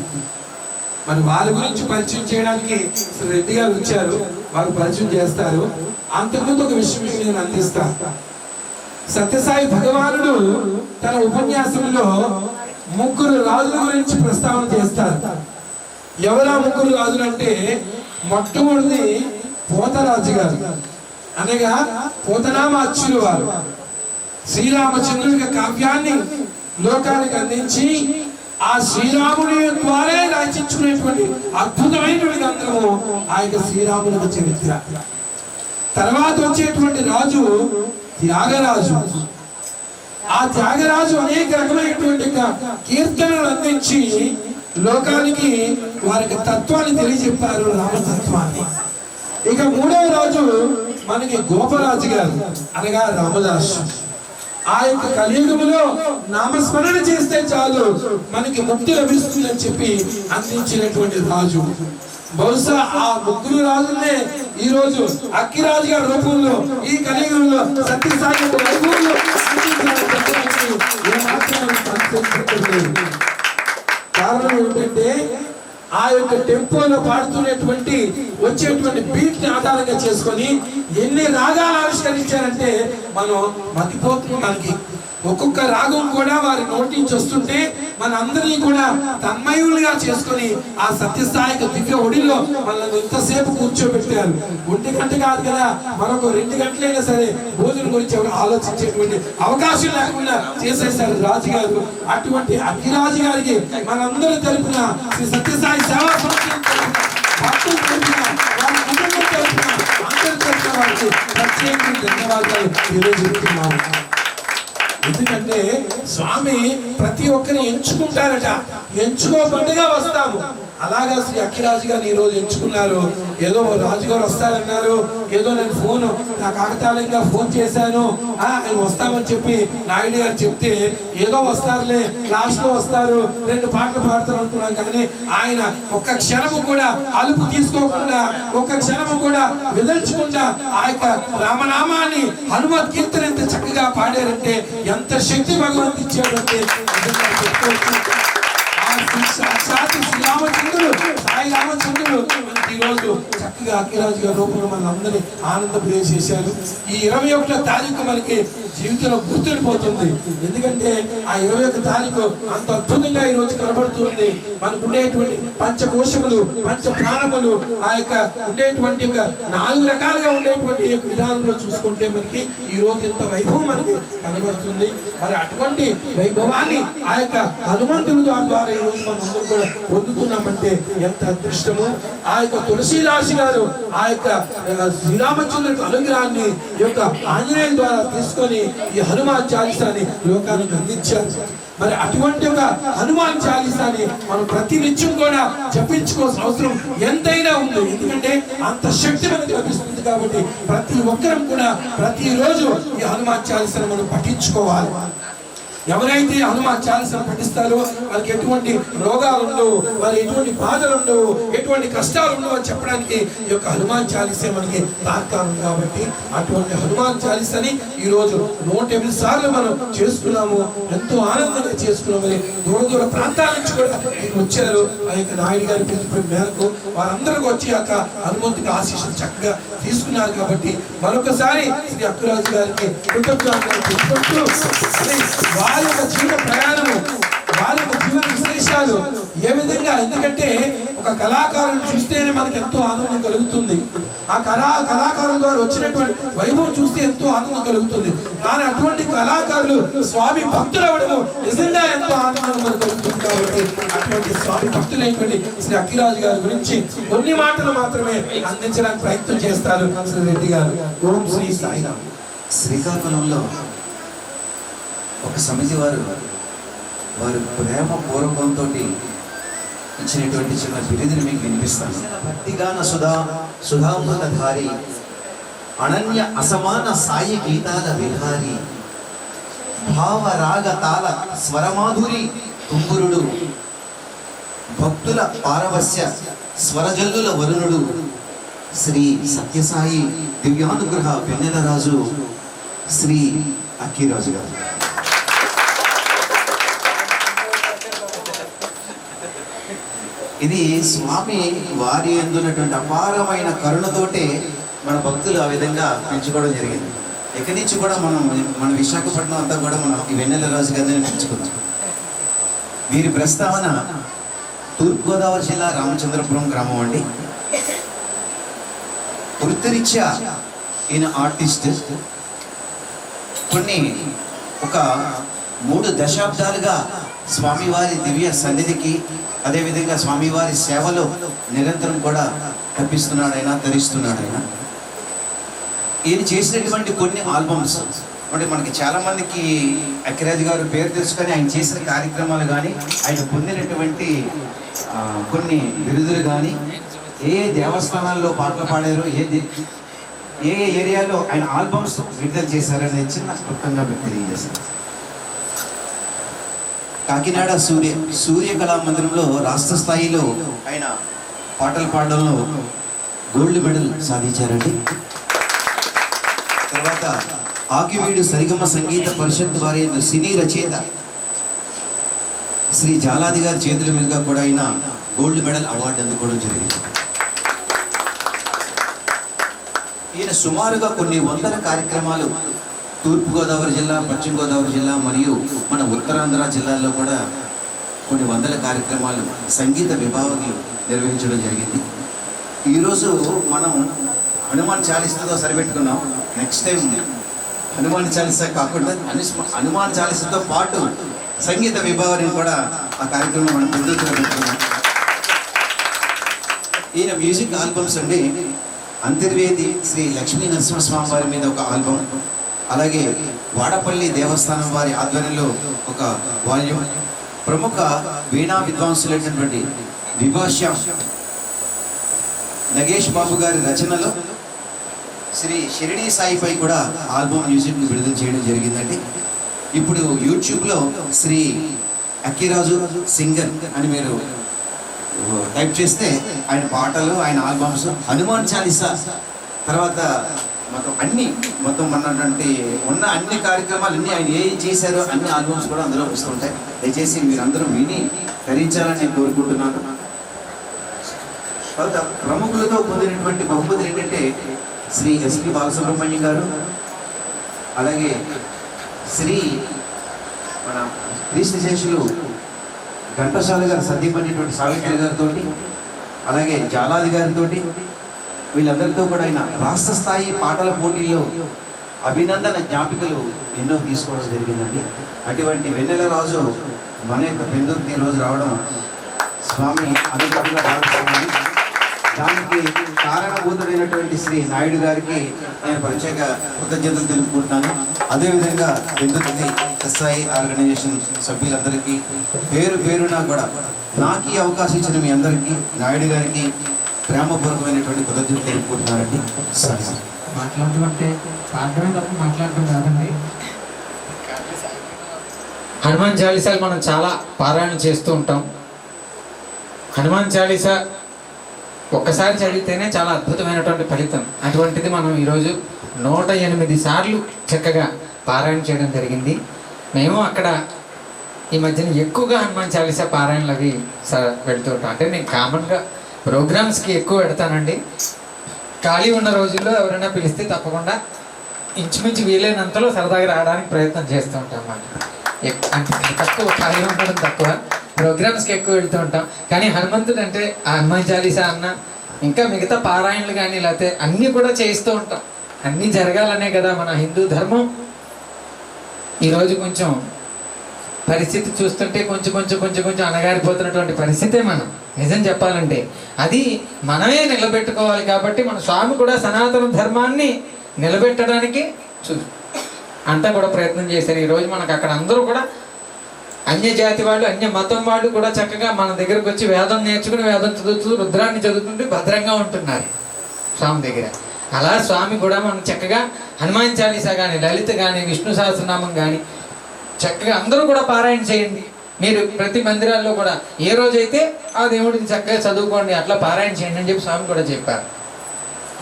మరి వారి గురించి పరిచయం చేయడానికి శ్రీ రెడ్డి గారు వచ్చారు, వారు పరిచయం చేస్తారు. అంతకుముందు ఒక విషయం నేను అందిస్తాను. సత్యసాయి భగవానుడు తన ఉపన్యాసంలో 3 రాజుల గురించి ప్రస్తావన చేస్తారు. ఎవరా 3 రాజులు అంటే, మొట్టమొదటి పోతరాజు గారు, అనగా పోతనామాచ్యులు వారు. శ్రీరామచంద్రుడి కావ్యాన్ని లోకానికి అందించి ఆ శ్రీరాముని ద్వారా రచించుకునేటువంటి అద్భుతమైనటువంటి గ్రంథము ఆ యొక్క శ్రీరాముని చరిత్ర. తర్వాత వచ్చేటువంటి రాజు త్యాగరాజు. ఆ త్యాగరాజు అనేక రకమైనటువంటి కీర్తనలు అందించి లోకానికి వారికి తత్వాన్ని తెలియజెప్పారు, రామతత్వాన్ని. ఇక 3వ రాజు మనకి గోపరాజు గారు, అనగా రామదాసు. ఆ యొక్క కలియుగములో నామస్మరణ చేస్తే చాలు మనకి ముక్తి లభిస్తుందని చెప్పి అందించినటువంటి రాజు. బహుశా ఆ 3 రాజులనే ఈ రోజు అక్కిరాజు గారి రూపంలో ఈ కలియుగంలో సత్యసాయి కారణం ఏమిటంటే ఆ యొక్క టెంపోలో పాడుతున్నటువంటి వచ్చేటువంటి బీట్ ని ఆధారంగా చేసుకొని ఎన్ని రాగాలు ఆవిష్కరించారంటే మనం మతిపోతున్నాం. మనకి ఒక్కొక్క రాగం కూడా వారి నోటి నుంచి వస్తుంటే మన అందరినీ కూడా తన్మయులుగా చేసుకొని ఆ సత్యసాయి దివ్య ఒడిలో మనల్ని ఇంతసేపు కూర్చోబెట్టారు. 1 గంట కాదు కదా, మరొక 2 గంటలైనా సరే భోజనం గురించి ఎవరు ఆలోచించేటువంటి అవకాశం లేకుండా చేసేసారు రాజుగారు. అటువంటి అక్కిరాజు గారికి మనందరూ తరపున శ్రీ సత్యసాయి సేవా భక్తులు తరపున వారి కుటుంబం తరపున అందరి తరపున వారికి ప్రత్యేకంగా ధన్యవాదాలు తెలియజేస్తున్నాము. ఎందుకంటే స్వామి ప్రతి ఒక్కరిని ఎంచుకుంటారట, ఎంచుకోబడిగా వస్తాము. అలాగా శ్రీ అక్కిరాజు గారిని ఈ రోజు ఎంచుకున్నారు. ఏదో రాజుగారు వస్తారన్నారు, ఏదో నేను నా కాకతాళంగా ఫోన్ చేశాను, ఆయన వస్తామని చెప్పి నాయుడు గారు చెప్తే ఏదో వస్తారులే, లాస్ట్ లో వస్తారు, 2 పాటలు పాడతారు అనుకున్నాం. కానీ ఆయన ఒక్క క్షణము కూడా అలుపు తీసుకోకుండా, ఒక్క క్షణము కూడా విదల్చకుండా ఆ యొక్క రామనామాన్ని హనుమత్ కీర్తన ఎంత చక్కగా పాడారంటే, ఎంత శక్తి భగవంతు ఇచ్చాడంటే సాక్షాత్ శ్రీరామచంద్రుడు, సాయి రామచంద్రుడు మనకి ఈ రోజు చక్కగా అక్కిరాజు గారి రూపంలో మన అందరినీ ఆనందప్రియ చేశారు. ఈ 21వ తారీఖు మనకి జీవితంలో గుర్తుండిపోతుంది. ఎందుకంటే ఆ 21వ తారీఖు అంత అద్భుతంగా ఈ రోజు కనబడుతుంది. మనకు ఉండేటువంటి పంచకోశములు, పంచ ప్రాణములు, ఆ యొక్క ఉండేటువంటి 4 రకాలుగా ఉండేటువంటి విధానంలో చూసుకుంటే మనకి ఈ రోజు ఎంత వైభవం మనకి కనబడుతుంది. మరి అటువంటి వైభవాన్ని ఆ యొక్క హనుమంతుని ద్వారా ఈ రోజు మనం అందరూ కూడా పొందుతున్నామంటే ఎంత అదృష్టము. ఆ యొక్క తులసీదాసు గారు ఆ యొక్క శ్రీరామచంద్రుడి అనుగ్రహాన్ని ఈ యొక్క ఆంజనేయుల ద్వారా తీసుకొని ఈ హనుమాన్ చాలీసాని లోకానికి అందించారు. మరి అటువంటి ఒక హనుమాన్ చాలీసాని మనం ప్రతి నిత్యం కూడా జపించుకోవాల్సిన అవసరం ఎంతైనా ఉంది. ఎందుకంటే అంత శక్తి మనకు లభిస్తుంది. కాబట్టి ప్రతి ఒక్కరం కూడా ప్రతిరోజు ఈ హనుమాన్ చాలీసాని మనం పఠించుకోవాలి. ఎవరైతే హనుమాన్ చాలీసా పఠిస్తారో వాళ్ళకి ఎటువంటి రోగాలు ఉండవు, వాళ్ళు ఎటువంటి బాధలు ఉండవు, ఎటువంటి కష్టాలు ఉండవు అని చెప్పడానికి ఈ యొక్క హనుమాన్ చాలీసా మనకి తాత్కాలం. కాబట్టి అటువంటి హనుమాన్ చాలీసాని ఈ రోజు 108 సార్లు మనం చేసుకున్నాము. ఎంతో ఆనందంగా చేసుకున్నామని దూర దూర ప్రాంతాల నుంచి కూడా వచ్చారు. ఆ యొక్క నాయుడు గారి పిలుపు మేరకు వారందరికీ వచ్చి యొక్క హనుమంతుడి ఆశీస్సులు చక్కగా తీసుకున్నారు. కాబట్టి మరొకసారి శ్రీ అక్కిరాజు గారికి కృతజ్ఞతలు తెలుపుకుంటూ వారి యొక్క జీవన ప్రయాణము, వారి యొక్క జీవన విశ్లేషణ విశేషాలు ఏ విధంగా, ఎందుకంటే ఒక కళాకారుని చూస్తేనే మనకి ఎంతో ఆనందం కలుగుతుంది. ఆ కళాకారుల ద్వారా వచ్చినటువంటి వైభవం చూస్తే ఎంతో ఆనందం కలుగుతుంది. కానీ అటువంటి కళాకారులు స్వామి భక్తులు అవ్వడము నిజంగా ఎంతో ఆనందం మనకు కలుగుతుంది. కాబట్టి అటువంటి స్వామి భక్తులైనటువంటి శ్రీ అక్కిరాజు గారి గురించి కొన్ని మాటలు మాత్రమే అందించడానికి ప్రయత్నం చేస్తారు శ్రీ రెడ్డి గారు. ఓం శ్రీ సాయిరామ్. శ్రీకాకుళంలో ఒక సమితి వారు ప్రేమ పూర్వకంతో ఇచ్చినటువంటి చిన్న బిరుదుని మీకు వినిపిస్తాను. భక్తిగాన సుధామృతధారి అనన్య అసమాన సాయి గీతాల విహారి భావరాగ తాళ స్వరమాధురి తుంగురుడు భక్తుల పారవస్య స్వరజల్లుల వరుణుడు శ్రీ సత్యసాయి దివ్యానుగ్రహ వెన్నెల రాజు శ్రీ అక్కిరాజు గారు. ఇది స్వామి వారి అందున్నటువంటి అపారమైన కరుణతోటే మన భక్తులు ఆ విధంగా పెంచుకోవడం జరిగింది. ఎక్కడి నుంచి కూడా మన విశాఖపట్నం అంతా కూడా మనం ఈ వెన్నెల రాజు గారిని పెంచుకుందాం. వీరి ప్రస్తావన తూర్పుగోదావరి జిల్లా రామచంద్రపురం గ్రామం అండి. వృత్తిరీత్యా ఈయన ఆర్టిస్ట్. ఒక 3 దశాబ్దాలుగా స్వామివారి దివ్య సన్నిధికి అదేవిధంగా స్వామివారి సేవలో నిరంతరం కూడా తప్పిస్తున్నాడైనా ధరిస్తున్నాడైనా. ఈయన చేసినటువంటి కొన్ని ఆల్బమ్స్ అంటే మనకి చాలా మందికి అక్కిరాజు గారు పేరు తెలుసుకొని ఆయన చేసిన కార్యక్రమాలు కానీ ఆయన పొందినటువంటి కొన్ని బిరుదులు కానీ ఏ దేవస్థానాల్లో పాటలు పాడారో ఏ ఏరియాలో ఆయన ఆల్బమ్స్ విడుదల చేశారనేది చిన్న క్లుప్తంగా మీకు తెలియజేశారు. కాకినాడ సూర్య కళా మందిరంలో రాష్ట్ర స్థాయిలో ఆయన పాటలు పాడడంలో గోల్డ్ మెడల్ సాధించారండి. తర్వాత ఆకివీడు సరిగమ సంగీత పరిషత్ వారి సినీ రచయిత శ్రీ జాలాది గారి చేతుల మీదుగా కూడా ఆయన గోల్డ్ మెడల్ అవార్డు అందుకోవడం జరిగింది. ఈయన సుమారుగా కొన్ని 100 కార్యక్రమాలు తూర్పుగోదావరి జిల్లా, పశ్చిమ గోదావరి జిల్లా మరియు మన ఉత్తరాంధ్ర జిల్లాల్లో కూడా కొన్ని 100 కార్యక్రమాలు సంగీత విభాగాలు నిర్వహించడం జరిగింది. ఈరోజు మనం హనుమాన్ చాలీసాతో సరిపెట్టుకున్నాం. నెక్స్ట్ టైం హనుమాన్ చాలీసా కాకుండా హనుమాన్ చాలీసాతో పాటు సంగీత విభాగాన్ని కూడా ఆ కార్యక్రమం మనం పెట్టుకున్నాం. ఈయన మ్యూజిక్ ఆల్బమ్స్ అండి. అంతర్వేది శ్రీ లక్ష్మీ నరసింహస్వామి వారి మీద ఒక ఆల్బమ్, అలాగే వాడపల్లి దేవస్థానం వారి ఆధ్వర్యంలో ఒక వాల్యూమ్, ప్రముఖ వీణా విద్వాంసులైనటువంటి విభాష్యం నగేష్ బాబు గారి రచనలో శ్రీ షిరిడి సాయిపై కూడా ఆల్బమ్ మ్యూజిక్ విడుదల చేయడం జరిగిందండి. ఇప్పుడు యూట్యూబ్లో శ్రీ అక్కిరాజు సింగర్ అని మీరు టైప్ చేస్తే ఆయన పాటలు, ఆయన ఆల్బమ్స్, హనుమాన్ చాలీసా, తర్వాత మొత్తం ఉన్నటువంటి అన్ని కార్యక్రమాలు అన్ని ఆయన ఏం చేశారో అన్ని ఆల్బమ్స్ కూడా అందులో వస్తుంటాయి. దయచేసి మీరందరూ విని ధరించాలని నేను కోరుకుంటున్నాను. తర్వాత ప్రముఖులతో పొందినటువంటి బహుమతులు ఏంటంటే శ్రీ ఎస్పి బాలసుబ్రహ్మణ్యం గారు, అలాగే మన క్రీస్తు శేషులు ఘంటసాల గారు సతీమణిటువంటి సావిత్రి గారితో, అలాగే జాలాది గారితో, వీళ్ళందరితో కూడా ఆయన రాష్ట్ర స్థాయి పాటల పోటీల్లో అభినందన జ్ఞాపికలు ఎన్నో తీసుకోవడం జరిగిందండి. అటువంటి వెన్నెల రాజు మన యొక్క పెందుర్తి రోజు రావడం స్వామి అనుగ్రహంగా భావిస్తున్నాను. దానికి కారణభూతుడైనటువంటి శ్రీ నాయుడు గారికి నేను ప్రత్యేక కృతజ్ఞతలు తెలుపుకుంటున్నాను. అదేవిధంగా పెందుర్తి ఎస్ఐ ఆర్గనైజేషన్ సభ్యులందరికీ పేరున కూడా నాకు ఈ అవకాశం ఇచ్చిన మీ అందరికీ, నాయుడు గారికి ప్రేమపూర్వకమైనటువంటి కృతజ్ఞతలు తెలుపుకుంటున్నారండి. మాట్లాడుతుంటే పాడడం తప్ప మాట్లాడడం కాదండి. హనుమాన్ చాలీసాలు మనం చాలా పారాయణ చేస్తూ ఉంటాం. హనుమాన్ చాలీసా ఒక్కసారి చదివితేనే చాలా అద్భుతమైనటువంటి ఫలితం. అటువంటిది మనం ఈరోజు 108 సార్లు చక్కగా పారాయణ చేయడం జరిగింది. మేము అక్కడ ఈ మధ్యన ఎక్కువగా హనుమాన్ చాలీసా పారాయణలు అవి వెళ్తూ ఉంటాం. అంటే నేను కామన్గా ప్రోగ్రామ్స్కి ఎక్కువ పెడతానండి. ఖాళీ ఉన్న రోజుల్లో ఎవరైనా పిలిస్తే తప్పకుండా ఇంచుమించు వీలైనంతలో సరదాగా రావడానికి ప్రయత్నం చేస్తూ ఉంటాం అన్నమాట. అంటే తక్కువ ఖాళీ ఉండడం తక్కువ. ప్రోగ్రామ్స్కి ఎక్కువ వెళ్తూ ఉంటాం. కానీ హనుమంతుడు అంటే ఆ హనుమాన్ చాలీసా అన్న ఇంకా మిగతా పారాయణలు కానీ లేకపోతే అన్నీ కూడా చేయిస్తూ ఉంటాం. అన్నీ జరగాలనే కదా మన హిందూ ధర్మం. ఈరోజు కొంచెం పరిస్థితి చూస్తుంటే కొంచెం కొంచెం కొంచెం కొంచెం అణగారిపోతున్నటువంటి పరిస్థితే మనం నిజం చెప్పాలంటే. అది మనమే నిలబెట్టుకోవాలి. కాబట్టి మన స్వామి కూడా సనాతన ధర్మాన్ని నిలబెట్టడానికి అంతా కూడా ప్రయత్నం చేశారు. ఈరోజు మనకు అక్కడ అందరూ కూడా అన్య జాతి వాళ్ళు అన్య మతం వాళ్ళు కూడా చక్కగా మన దగ్గరకు వచ్చి వేదం నేర్చుకుని వేదం చదువుతూ రుద్రాన్ని చదువుతుంటే భద్రంగా ఉంటున్నారు స్వామి దగ్గర. అలా స్వామి కూడా మనం చక్కగా హనుమాన్ చాలీసా కానీ లలిత కానీ విష్ణు సహస్రనామం కానీ చక్కగా అందరూ కూడా పారాయణ చేయండి. మీరు ప్రతి మందిరాల్లో కూడా ఏ రోజైతే ఆ దేవుడిని చక్కగా చదువుకోండి, అట్లా పారాయణ చేయండి అని చెప్పి స్వామి కూడా చెప్పారు.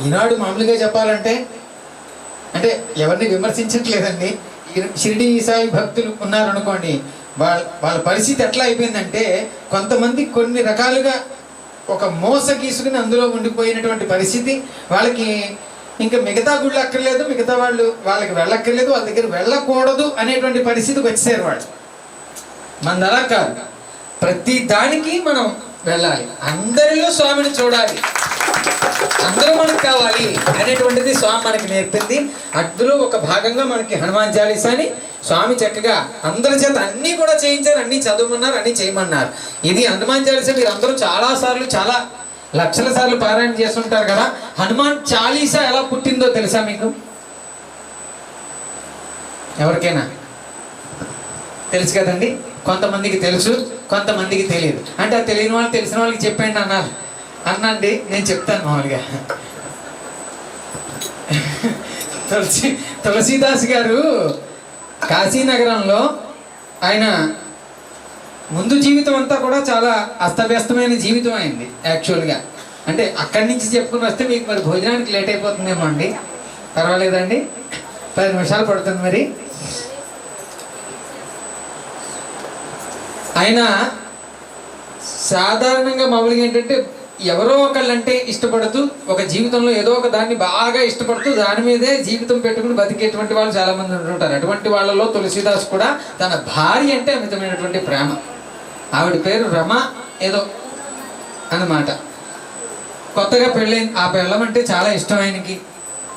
ఈనాడు మామూలుగా చెప్పాలంటే అంటే ఎవరిని విమర్శించట్లేదండి. షిరిడి సాయి భక్తులు ఉన్నారనుకోండి, వాళ్ళ పరిస్థితి ఎట్లా అయిపోయిందంటే కొంతమంది కొన్ని రకాలుగా ఒక మోస గీసుకుని అందులో ఉండిపోయినటువంటి పరిస్థితి. వాళ్ళకి ఇంకా మిగతా గుళ్ళు అక్కర్లేదు, మిగతా వాళ్ళకి వెళ్ళక్కర్లేదు, వాళ్ళ దగ్గర వెళ్ళకూడదు అనేటువంటి పరిస్థితికి వచ్చేసారు వాళ్ళు. మన అలా కాదు, ప్రతి దానికి మనం వెళ్ళాలి, అందరిలో స్వామిని చూడాలి, అందరూ మనకు కావాలి అనేటువంటిది స్వామి మనకి నేర్పింది. అందులో ఒక భాగంగా మనకి హనుమాన్ చాలీసాని స్వామి చక్కగా అందరి చేత అన్నీ కూడా చేయించారు, అన్నీ చదవమన్నారు, అన్నీ చేయమన్నారు. ఇది హనుమాన్ చాలీసా మీరు అందరూ చాలాసార్లు చాలా లక్షల సార్లు పారాయణ చేస్తుంటారు కదా. హనుమాన్ చాలీసా ఎలా పుట్టిందో తెలుసా మీకు? ఎవరికైనా తెలుసు కదండి. కొంతమందికి తెలుసు, కొంతమందికి తెలియదు. అంటే ఆ తెలియని వాళ్ళు తెలిసిన వాళ్ళకి చెప్పండి అన్నారు. అన్నండి నేను చెప్తాను మామూలుగా. తులసీదాస్ గారు కాశీనగరంలో ఆయన ముందు జీవితం అంతా కూడా చాలా అస్తవ్యస్తమైన జీవితం అయింది యాక్చువల్గా. అంటే అక్కడి నుంచి చెప్పుకుని వస్తే మీకు మరి భోజనానికి లేట్ అయిపోతుందేమో అండి. పర్వాలేదండి, 10 నిమిషాలు పడుతుంది. మరి ఆయన సాధారణంగా మామూలుగా ఏంటంటే ఎవరో ఒకళ్ళంటే ఇష్టపడుతూ ఒక జీవితంలో ఏదో ఒక దాన్ని బాగా ఇష్టపడుతూ దాని మీదే జీవితం పెట్టుకుని బతికేటువంటి వాళ్ళు చాలామంది ఉంటుంటారు. అటువంటి వాళ్ళలో తులసీదాస్ కూడా తన భార్య అంటే అమితమైనటువంటి ప్రేమ. ఆవిడ పేరు రమ ఏదో అన్నమాట. కొత్తగా పెళ్ళైంది. ఆ పెళ్ళమంటే చాలా ఇష్టం ఆయనకి,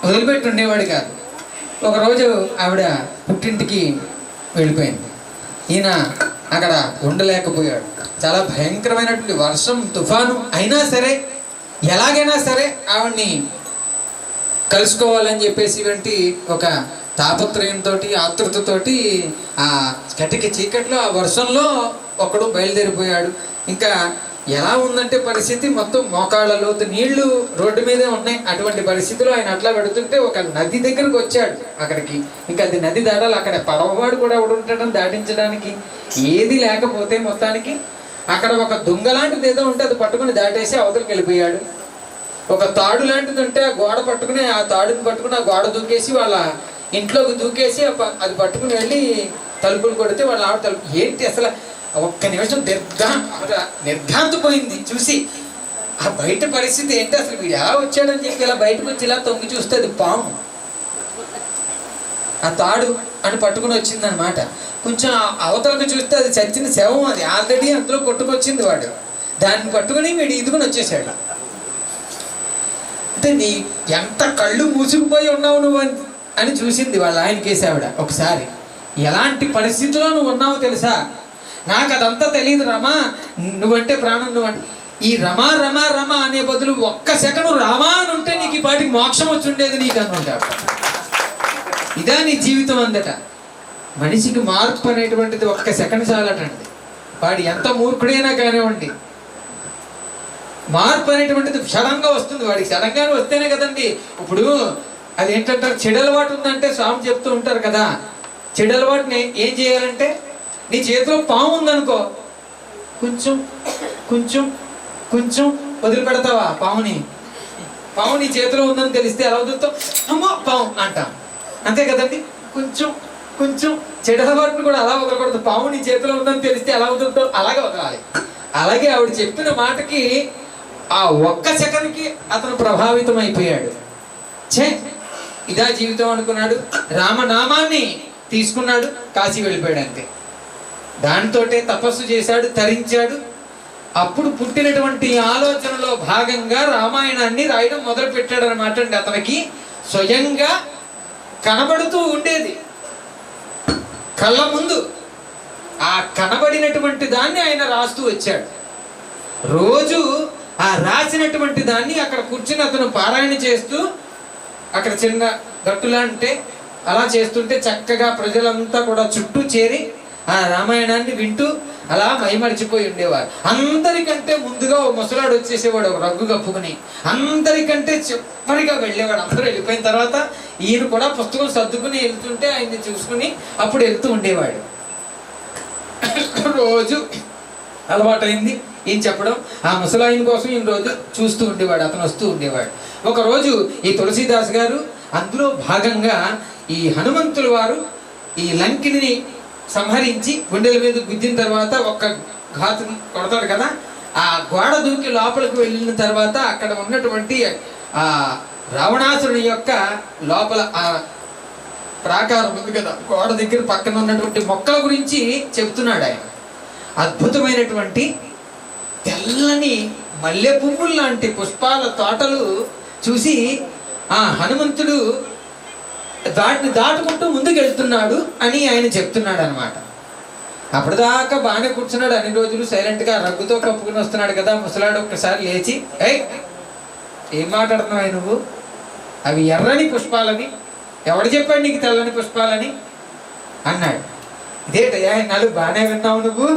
వదిలిపెట్టి ఉండేవాడు కాదు. ఒకరోజు ఆవిడ పుట్టింటికి వెళ్ళిపోయింది. ఈయన అక్కడ ఉండలేకపోయాడు. చాలా భయంకరమైనటువంటి వర్షం, తుఫాను అయినా సరే ఎలాగైనా సరే ఆవిడ్ని కలుసుకోవాలని చెప్పేసి వంటి ఒక తాపత్రయంతో ఆతృతతోటి ఆ కటిక చీకట్లో ఆ వర్షంలో ఒకడు బయలుదేరిపోయాడు. ఇంకా ఎలా ఉందంటే పరిస్థితి మొత్తం మోకాళ్ళ లోతు నీళ్లు రోడ్డు మీదే ఉన్నాయి. అటువంటి పరిస్థితిలో ఆయన అట్లా పెడుతుంటే ఒక నది దగ్గరకు వచ్చాడు. అక్కడికి ఇంకా అది నది దాటాలి. అక్కడ పడవవాడు కూడా ఉంటాడని దాటించడానికి ఏది లేకపోతే మొత్తానికి అక్కడ ఒక దొంగ లాంటిది ఏదో ఉంటే అది పట్టుకుని దాటేసి అవతలికి వెళ్ళిపోయాడు. ఒక తాడు లాంటిది ఉంటే ఆ గోడ పట్టుకుని ఆ తాడుని పట్టుకుని ఆ గోడ దూకేసి వాళ్ళ ఇంట్లోకి దూకేసి అది పట్టుకుని వెళ్ళి తలుపులు కొడితే వాళ్ళ ఆవిడ తలుపు ఏంటి అసలు ఒక్క నిమిషం నిర్ఘాంతపోయింది చూసి. ఆ బయట పరిస్థితి ఏంటి అసలు వీడు ఎలా వచ్చాడని చెప్పి ఇలా బయటకు వచ్చి ఇలా తొంగి చూస్తే అది పాము. ఆ తాడు అని పట్టుకుని వచ్చిందనమాట. కొంచెం అవతలకు చూస్తే అది చచ్చిన శవం, అది ఆల్రెడీ అందులో కొట్టుకొచ్చింది. వాడు దాన్ని పట్టుకుని వీడు ఇదుకుని వచ్చేసాడు. అంటే నీ ఎంత కళ్ళు మూసుకుపోయి ఉన్నావు నువ్వు అని చూసింది వాళ్ళ ఆయనకేసి ఆవిడ. ఒకసారి ఎలాంటి పరిస్థితిలో నువ్వు ఉన్నావో తెలుసా? నాకు అదంతా తెలియదు రమా, నువ్వంటే ప్రాణం, నువ్వంటే ఈ రమా రమా రమా అనే బదులు ఒక్క సెకండ్ రామా అని ఉంటే నీకు ఈ పాటికి మోక్షం వచ్చి ఉండేది నీకు అనుకుంటా. ఇదా నీ జీవితం అందట. మనిషికి మార్పు అనేటువంటిది ఒక్క సెకండ్ చాలటండి. వాడు ఎంత మూర్ఖుడైనా కానివ్వండి, మార్పు అనేటువంటిది సడన్గా వస్తుంది. వాడికి సడన్గానే వస్తేనే కదండి. ఇప్పుడు అది ఏంటంటారు, చెడలవాటు ఉందంటే స్వామి చెప్తూ ఉంటారు కదా, చెడలవాటుని ఏం చేయాలంటే నీ చేతిలో పాము ఉందనుకో, కొంచెం కొంచెం కొంచెం వదిలిపెడతావా పాముని? పాము నీ చేతిలో ఉందని తెలిస్తే ఎలా వదులుతావు? అమ్మో పాము అంటాం, అంతే కదండి. కొంచెం కొంచెం చెడలవాటిని కూడా అలా వదలకూడదు. పాము నీ చేతిలో ఉందని తెలిస్తే ఎలా వదులుతావు? అలాగే వదలాలి. అలాగే ఆవిడ చెప్పిన మాటకి ఆ ఒక్క సెకండ్కి అతను ప్రభావితం అయిపోయాడు. ఇదా జీవితం అనుకున్నాడు. రామనామాన్ని తీసుకున్నాడు, కాశీ వెళ్ళిపోయాడు. అంతే. దానితోటే తపస్సు చేశాడు, తరించాడు. అప్పుడు పుట్టినటువంటి ఆలోచనలో భాగంగా రామాయణాన్ని రాయడం మొదలు పెట్టాడు అనమాట అండి. అతనికి స్వయంగా కనబడుతూ ఉండేది కళ్ళ ముందు. ఆ కనబడినటువంటి దాన్ని ఆయన రాస్తూ వచ్చాడు. రోజు ఆ రాసినటువంటి దాన్ని అక్కడ కూర్చుని అతను పారాయణ చేస్తూ, అక్కడ చిన్న గట్టులా అంటే అలా చేస్తుంటే చక్కగా ప్రజలంతా కూడా చుట్టూ చేరి ఆ రామాయణాన్ని వింటూ అలా మైమరిచిపోయి ఉండేవారు. అందరికంటే ముందుగా ఓ ముసలాడు వచ్చేసేవాడు, ఒక రగ్గు కప్పుకుని. అందరికంటే చివరిగా వెళ్ళేవాడు. అందరూ వెళ్ళిపోయిన తర్వాత ఈయన కూడా పుస్తకం సర్దుకుని వెళ్తుంటే ఆయన్ని చూసుకుని అప్పుడు వెళ్తూ ఉండేవాడు. రోజు అలవాటైంది ఈయన చెప్పడం. ఆ ముసలాయన కోసం ఈయన రోజు చూస్తూ ఉండేవాడు, అతను వస్తూ ఉండేవాడు. ఒకరోజు ఈ తులసీదాస్ గారు అందులో భాగంగా ఈ హనుమంతుల వారు ఈ లంకిని సంహరించి గుండెల మీద గుద్దిన తర్వాత ఒక్క ఘాతు కొడతాడు కదా, ఆ గోడ దూకి లోపలికి వెళ్ళిన తర్వాత అక్కడ ఉన్నటువంటి ఆ రావణాసురుని యొక్క లోపల ఆ ప్రాకారం ఉంది కదా, గోడ దగ్గర పక్కన ఉన్నటువంటి మొక్కల గురించి చెబుతున్నాడు ఆయన. అద్భుతమైనటువంటి తెల్లని మల్లె పువ్వులు లాంటి పుష్పాల తోటలు చూసి ఆ హనుమంతుడు దాటిని దాటుకుంటూ ముందుకు వెళ్తున్నాడు అని ఆయన చెప్తున్నాడు అనమాట. అప్పటిదాకా బాగానే కూర్చున్నాడు, అన్ని రోజులు సైలెంట్గా రగ్గుతో కప్పుకుని వస్తున్నాడు కదా. ముసలాడు ఒక్కసారి లేచి, ఏం మాట్లాడుతున్నావు నువ్వు? అవి ఎర్రని పుష్పాలని ఎవడు చెప్పాడు నీకు తెల్లని పుష్పాలని అన్నాడు. ఇదేటయ్యా నాలుగు బాగానే విన్నావు నువ్వు,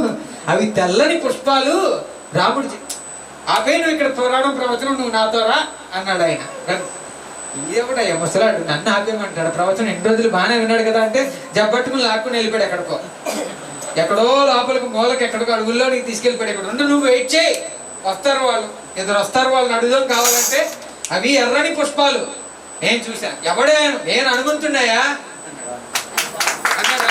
అవి తెల్లని పుష్పాలు రాముడు అవే, నువ్వు ఇక్కడ పురాణం ప్రవచనం నువ్వు నాతో రా అన్నాడు ఆయన. ఇదేమిటయ్యా ముసలాడు నన్ను ఆపేయమంటాడు, ప్రవచనం ఎన్ని రోజులు బాగానే విన్నాడు కదా అంటే జబ్బట్టుకుని లాక్కుని వెళ్ళిపోయాడు. ఎక్కడో లోపలికి మూలకి ఎక్కడికో అడుగుల్లో నీకు తీసుకెళ్ళిపోయాడు. ఇక్కడ ఉండి నువ్వు వెయిట్ చేయి, వస్తారు వాళ్ళు, ఎదురు వస్తారు వాళ్ళని అడుగుదాం కావాలంటే. అవి ఎర్రని పుష్పాలు నేను చూశాను. ఎవడే? నేను హనుమంతున్నాయా అన్నాడు.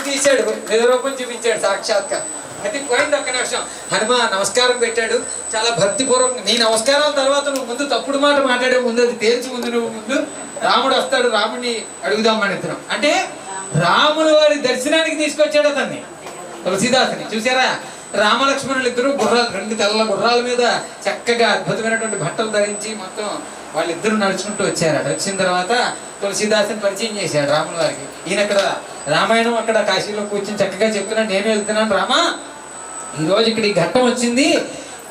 తీశాడు, నిజరూపం చూపించాడు సాక్షాత్గా. అయితే పోయింది ఒక్క నిమిషం. హనుమ నమస్కారం పెట్టాడు చాలా భక్తిపూర్వకంగా. నీ నమస్కారాల తర్వాత నువ్వు ముందు తప్పుడు మాట మాట్లాడే ముందు అది తేల్చి ముందు నువ్వు ముందు రాముడు వస్తాడు, రాముడిని అడుగుదాం మన ఇద్దరం అంటే రాముడు వారి దర్శనానికి తీసుకొచ్చాడు అతన్ని, తులసీదాసుని. చూసారా, రామలక్ష్మణులు ఇద్దరు గుర్రాలు, రెండు తెల్ల గుర్రాల మీద చక్కగా అద్భుతమైనటువంటి బట్టలు ధరించి మొత్తం వాళ్ళిద్దరు నడుచుకుంటూ వచ్చారు. వచ్చిన తర్వాత తులసీదాసుని పరిచయం చేశాడు రాముల వారికి. ఈయన అక్కడ రామాయణం అక్కడ కాశీలో కూర్చొని చక్కగా చెప్తున్నాను, నేను వెళ్తున్నాను రామా, ఈరోజు ఇక్కడ ఈ ఘట్టం వచ్చింది,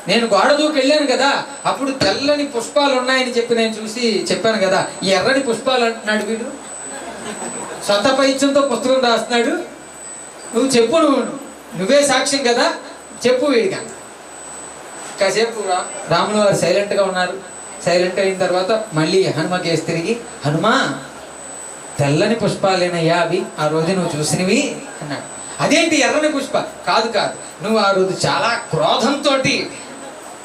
నేను గోడ దూకి వెళ్ళాను కదా, అప్పుడు తెల్లని పుష్పాలు ఉన్నాయని చెప్పి నేను చూసి చెప్పాను కదా, ఈ ఎర్రని పుష్పాలు అంటున్నాడు వీడు, సొంత పైత్యంతో పుస్తకం రాస్తున్నాడు, నువ్వు చెప్పు, నువ్వే సాక్ష్యం కదా, చెప్పు వీడిగా. కాసేపు రాముల వారు సైలెంట్గా ఉన్నారు. సైలెంట్ అయిన తర్వాత మళ్ళీ హనుమ కేసు తిరిగి, హనుమా తెల్లని పుష్పాలేనయ్యా అవి, ఆ రోజు నువ్వు చూసినవి అన్నాడు. అదేంటి ఎర్రని పుష్ప? కాదు కాదు, నువ్వు ఆ రోజు చాలా క్రోధంతో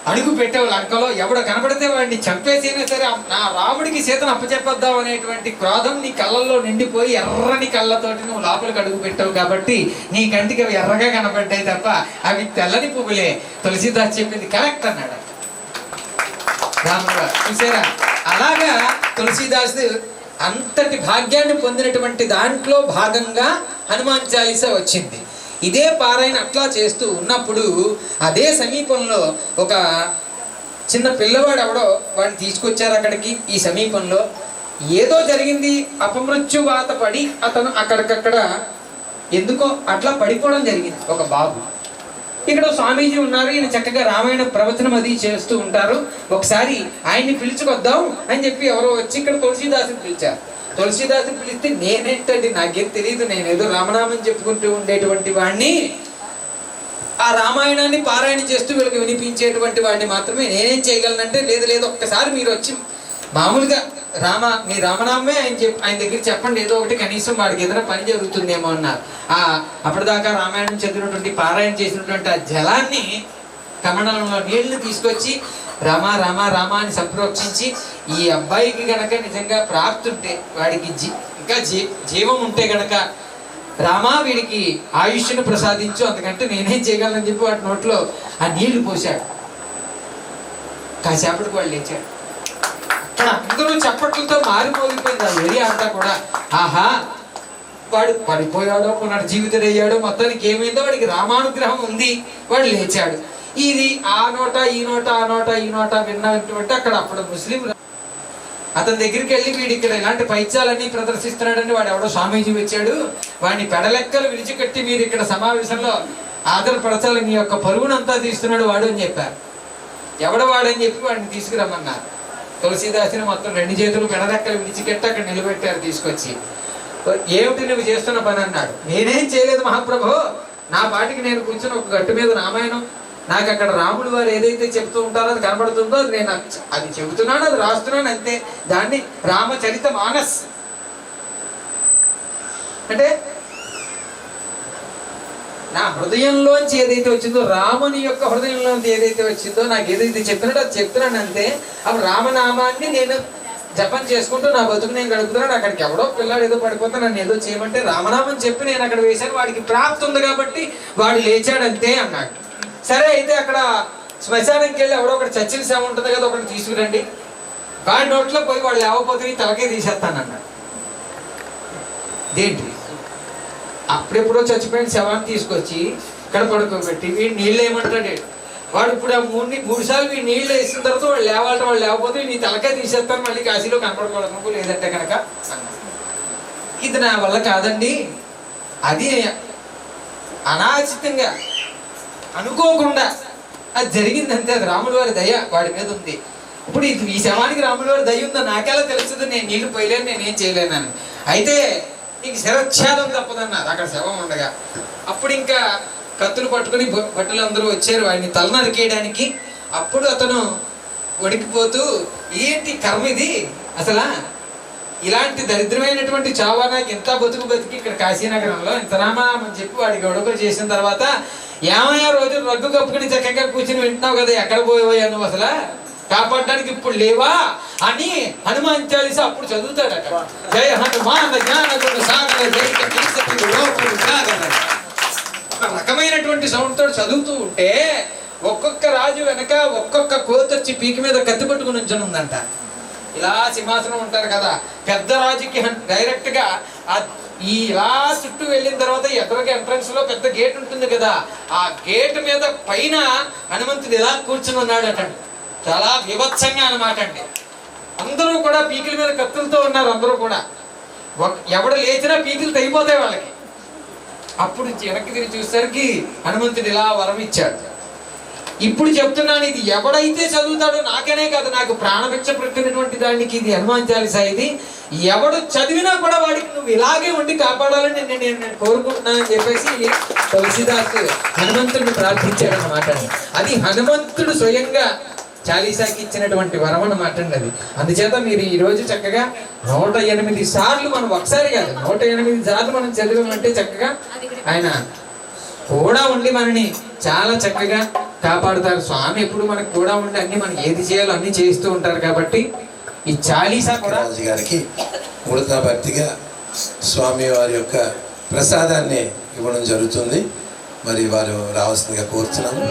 అడుగు పెట్టావు లంకలో, ఎవడు కనబడితే వాడిని చంపేసైనా సరే నా రాముడికి సీతను అప్పచెప్పద్దాం అనేటువంటి క్రోధం నీ కళ్ళల్లో నిండిపోయి ఎర్రని కళ్ళతోటి నువ్వు లోపలికి అడుగు పెట్టావు కాబట్టి నీ కంటికి అవి ఎర్రగా కనబడ్డాయి తప్ప అవి తెల్లని పువ్వులే. తులసీదాస్ చెప్పింది కరెక్ట్ అన్నాడు రాముడు. చూసారా, అలాగా తులసీదాస్ అంతటి భాగ్యాన్ని పొందినటువంటి దాంట్లో భాగంగా హనుమాన్ చాలీసా వచ్చింది. ఇదే పారాయణ అట్లా చేస్తూ ఉన్నప్పుడు అదే సమీపంలో ఒక చిన్న పిల్లవాడు ఎవడో వాడిని తీసుకొచ్చారు అక్కడికి. ఈ సమీపంలో ఏదో జరిగింది, అపమృత్యువాత పడి అతను అక్కడికక్కడ ఎందుకో అట్లా పడిపోవడం జరిగింది. ఒక బాబు ఇక్కడ స్వామీజీ ఉన్నారు, ఈయన చక్కగా రామాయణ ప్రవచనం అది చేస్తూ ఉంటారు, ఒకసారి ఆయన్ని పిలుచుకొద్దాం అని చెప్పి ఎవరో వచ్చి ఇక్కడ తులసీదాసుని పిలిచారు. తులసీదాసుని పిలిస్తే నేనేంటండి, నాకేం తెలియదు, నేనేదో రామనామని చెప్పుకుంటూ ఉండేటువంటి వాడిని, ఆ రామాయణాన్ని పారాయణ చేస్తూ వీళ్ళకి వినిపించేటువంటి వాడిని మాత్రమే నేనేం చేయగలనంటే, లేదు లేదు ఒక్కసారి మీరు వచ్చి మామూలుగా మీ రామనామే ఆయన దగ్గర చెప్పండి, ఏదో ఒకటి కనీసం వాడికి ఏదైనా పని జరుగుతుందేమో అన్నారు. అప్పటిదాకా రామాయణం చదివినటువంటి పారాయణ చేసినటువంటి ఆ జలాన్ని కమండలంలో నీళ్లు తీసుకొచ్చి రామా రామా రామా అని సంప్రోక్షించి, ఈ అబ్బాయికి గనక నిజంగా ప్రాప్తి ఉంటే, వాడికి ఇంకా జీవం ఉంటే గనక రామా వీడికి ఆయుష్ను ప్రసాదించు, అంతకంటే నేనేం చేయగలనని చెప్పి వాడి నోట్లో ఆ నీళ్లు పోశాడు. కాసేపటికి వాళ్ళు లేచాడు. అక్కడ అందరూ చప్పట్లతో మారిపోయిపోయింది ఆ ఏరియా అంతా కూడా. ఆహా, వాడు పడిపోయాడో పునర్జీవితుడు అయ్యాడో మొత్తానికి ఏమైందో వాడికి రామానుగ్రహం ఉంది, వాడు లేచాడు. ఇది ఆ నోట ఈ నోట ఆ నోట ఈ నోట విన్నటువంటి అక్కడ అప్పుడు ముస్లిం అతని దగ్గరికి వెళ్ళి వీడు ఇక్కడ ఇలాంటి పైత్యాలన్నీ ప్రదర్శిస్తున్నాడని వాడు ఎవడో స్వామీజీ వచ్చాడు, వాడిని పెడలెక్కలు విడిచికట్టి మీరు ఇక్కడ సమావేశంలో ఆదరపరచాలి, నీ యొక్క పరుగునంతా తీస్తున్నాడు వాడు అని చెప్పారు. ఎవడ వాడని చెప్పి వాడిని తీసుకురమ్మన్నారు. తులసీదాసిని మొత్తం 2 చేతులు పెడలెక్కలు విడిచికెట్టి అక్కడ నిలబెట్టారు తీసుకొచ్చి. ఏమిటి నువ్వు చేస్తున్న పని అన్నాడు. నేనేం చేయలేదు మహాప్రభు, నా పాటికి నేను కూర్చొని ఒక గట్టు మీద రామాయణం, నాకు అక్కడ రాముడు వారు ఏదైతే చెప్తూ ఉంటారో అది కనబడుతుందో అది నేను అది చెబుతున్నాను, అది రాస్తున్నాను అంతే. దాన్ని రామచరిత మానస్ అంటే నా హృదయంలోంచి ఏదైతే వచ్చిందో, రాముని యొక్క హృదయంలోంచి ఏదైతే వచ్చిందో, నాకు ఏదైతే చెప్తున్నాడో అది చెప్తున్నాను అంతే. అప్పుడు రామనామాన్ని నేను జపం చేసుకుంటూ నా బతుకు నేను గడుపుతున్నాను. అక్కడికి ఎవడో పిల్లాడు ఏదో పడిపోతే నన్ను ఏదో చేయమంటే రామనామం చెప్పి నేను అక్కడ వేశాను, వాడికి ప్రాప్తి ఉంది కాబట్టి వాడు లేచాడంతే అన్నాడు. సరే అయితే అక్కడ శ్మశానంకి వెళ్ళి ఎవడో ఒకటి చచ్చిన శవం ఉంటుంది కదా, ఒకటి తీసుకురండి, వాడి నోట్లో పోయి వాడు లేవపోతే తలకే తీసేస్తానన్నాడు. దేంటి అప్పుడెప్పుడో చచ్చిపోయిన శవాన్ని తీసుకొచ్చి ఇక్కడ పడుకోబెట్టి వీడు నీళ్ళు ఏమంటాడు, వాడు ఇప్పుడు ఆ 3 సార్లు వీడు నీళ్ళు వేసిన తర్వాత వాడు లేవాలంటే వాడు లేకపోతే నీ తలకే తీసేస్తాను, మళ్ళీ కాశీలో కనపడకూడదు లేదంటే కనుక ఇది నా వల్ల కాదండి. అది అనాచితంగా అనుకోకుండా అది జరిగిందంటే అది రాముల వారి దయ వాడి మీద ఉంది. ఇప్పుడు ఈ శవానికి రాముల వారి దయ ఉందో నాకెలా తెలుస్తుంది, నేను నీళ్లు పోయలేను, నేనేం చేయలేనని. అయితే నీకు శిరచ్ఛేదం తప్పదన్నారు అక్కడ శవం ఉండగా. అప్పుడు ఇంకా కత్తులు పట్టుకుని భటులు అందరూ వచ్చారు వాడిని తల నరికేయడానికి. అప్పుడు అతను వణికిపోతూ, ఏంటి కర్మ ఇది, అసలు ఇలాంటి దరిద్రమైనటువంటి చావా నాకు ఎంత బతికి ఇక్కడ కాశీనగరంలో ఇంత రామనామం అని చెప్పి వాడికి గొడవలు చేసిన తర్వాత, ఏమయ్యా రోజు రగ్గు కప్పుకుని చక్కగా కూర్చుని వింటున్నావు కదా, ఎక్కడ పోయావయ్యా నువ్వు, అసలు కాపాడడానికి ఇప్పుడు లేవా అని హనుమాన్ చాలీసా అప్పుడు చదువుతాడు అక్కడ. జయ హనుమాన్ జ్ఞాన గుణ సాగర జయ ఒక రకమైనటువంటి సౌండ్ తోటి చదువుతూ ఉంటే ఒక్కొక్క రాజు వెనక ఒక్కొక్క కోతొచ్చి పీకి మీద కత్తి పట్టుకుని ఉంచని ఉందంట. ఇలా సింహాసనం ఉంటారు కదా, పెద్ద రాజుకి డైరెక్ట్ గా ఈ ఇలా చుట్టూ వెళ్ళిన తర్వాత ఎదురుగా ఎంట్రన్స్ లో పెద్ద గేట్ ఉంటుంది కదా, ఆ గేట్ మీద పైన హనుమంతుడు ఇలా కూర్చుని ఉన్నాడట. చాలా వివత్సంగా అన్నమాట అండి. అందరూ కూడా పీకిల మీద కత్తులతో ఉన్నారు. అందరూ కూడా ఎవడు లేచినా పీకిలు తెగిపోతాయి వాళ్ళకి. అప్పుడు వెనక్కి తిరిగి చూసేసరికి హనుమంతుడు ఇలా వరం ఇచ్చాడు. ఇప్పుడు చెప్తున్నాను, ఇది ఎవడైతే చదువుతాడో నాకనే కాదు, నాకు ప్రాణభిక్ష పెట్టినటువంటి దానికి ఇది హనుమాన్ చాలీసా. ఇది ఎవడు చదివినా కూడా వాడికి నువ్వు ఇలాగే ఉండి కాపాడాలని నేను కోరుకుంటున్నానని చెప్పేసి తులసీదాసు హనుమంతుడిని ప్రార్థించాడు అన్నమాట. అది హనుమంతుడు స్వయంగా చాలీసాకి ఇచ్చినటువంటి వరం అన్నమాట అండి అది. అందుచేత మీరు ఈ రోజు చక్కగా 108 సార్లు, మనం ఒకసారి కాదు 108 సార్లు మనం చదివామంటే చక్కగా ఆయన కూడా ఉండి మనని చాలా చక్కగా కాపాడుతారు. స్వామి ఎప్పుడు మనకు కూడా ఉండి అన్ని మనం ఏది చేయాలో అన్ని చేస్తూ ఉంటారు. కాబట్టి ఈ చాలీసా కూడా గారికి ఉడతా భక్తిగా స్వామి వారి యొక్క ప్రసాదాన్ని ఇవ్వడం జరుగుతుంది. మరి వారు రావాల్సిందిగా కోరుతున్నాము.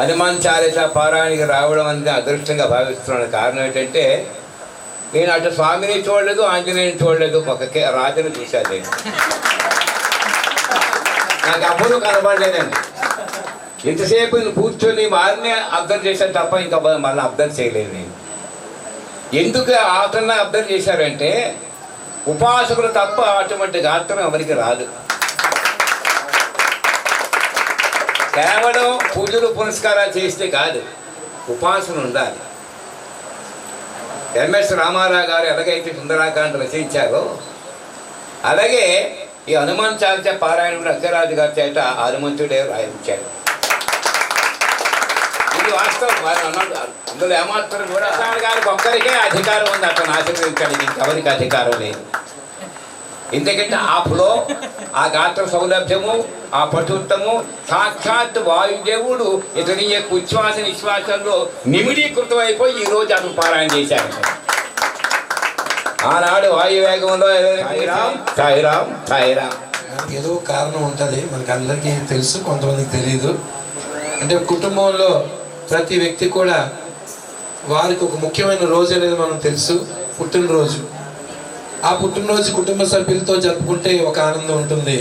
హనుమాన్ చాలీసా పారాయణకి రావడం అనేది అదృష్టంగా భావిస్తున్నాను. కారణం ఏంటంటే నేను అటు స్వామిని చూడలేదు, ఆంజనేయుని చూడలేదు, ఒక రాజుని చూశాను. నాకు అప్పుడు కనబడలేదండి. ఇంతసేపు కూర్చొని వారిని అబ్జర్వ్ చేశాను తప్ప ఇంకా మళ్ళీ అబ్జర్వ్ చేయలేదు నేను. ఎందుకు ఆతన్న అబ్జర్వ్ చేశారంటే ఉపాసకులు తప్ప అటువంటి గాత్రం ఎవరికి రాదు. కేవలం పూజలు పునస్కారాలు చేస్తే కాదు, ఉపాసన ఉండాలి. ఎంఎస్ రామారావు గారు ఎలాగైతే సుందరాకాండ రచించారో అలాగే ఈ హనుమాన్ చాలీసా పారాయణుడు అగ్గరాజు గారి చేత హనుమంతుడే రాయించారు. ఇది వాస్తవం. వారు అన్నాడు అందులో ఏమాత్రం కూడా గారికి ఒక్కరికే అధికారం ఉంది అతను ఆశీర్వదించడానికి, ఇంకెవరికి అధికారం లేదు. ఎందుకంటే ఆ ఫ్లో, ఆ గాత్ర సౌలభ్యము, ఆ పటుత్వము సాక్షాత్ వాయుదేవుడు ఇతని యొక్క ఉచ్ఛ్వాస నిశ్వాసంలో నిమిడీకృతం అయిపోయి ఈరోజు అతను పారాయణ చేశారు. ఆనాడు వాయువేగంలో సాయిరామ్ సాయిరామ్ ఏదో కారణం ఉంటుంది, మనకి అందరికీ తెలుసు, కొంతమందికి తెలియదు. అంటే కుటుంబంలో ప్రతి వ్యక్తి కూడా వారికి ఒక ముఖ్యమైన రోజు అనేది మనం తెలుసు, పుట్టినరోజు. ఆ పుట్టినరోజు కుటుంబ సభ్యులతో జరుపుకుంటే ఒక ఆనందం ఉంటుంది,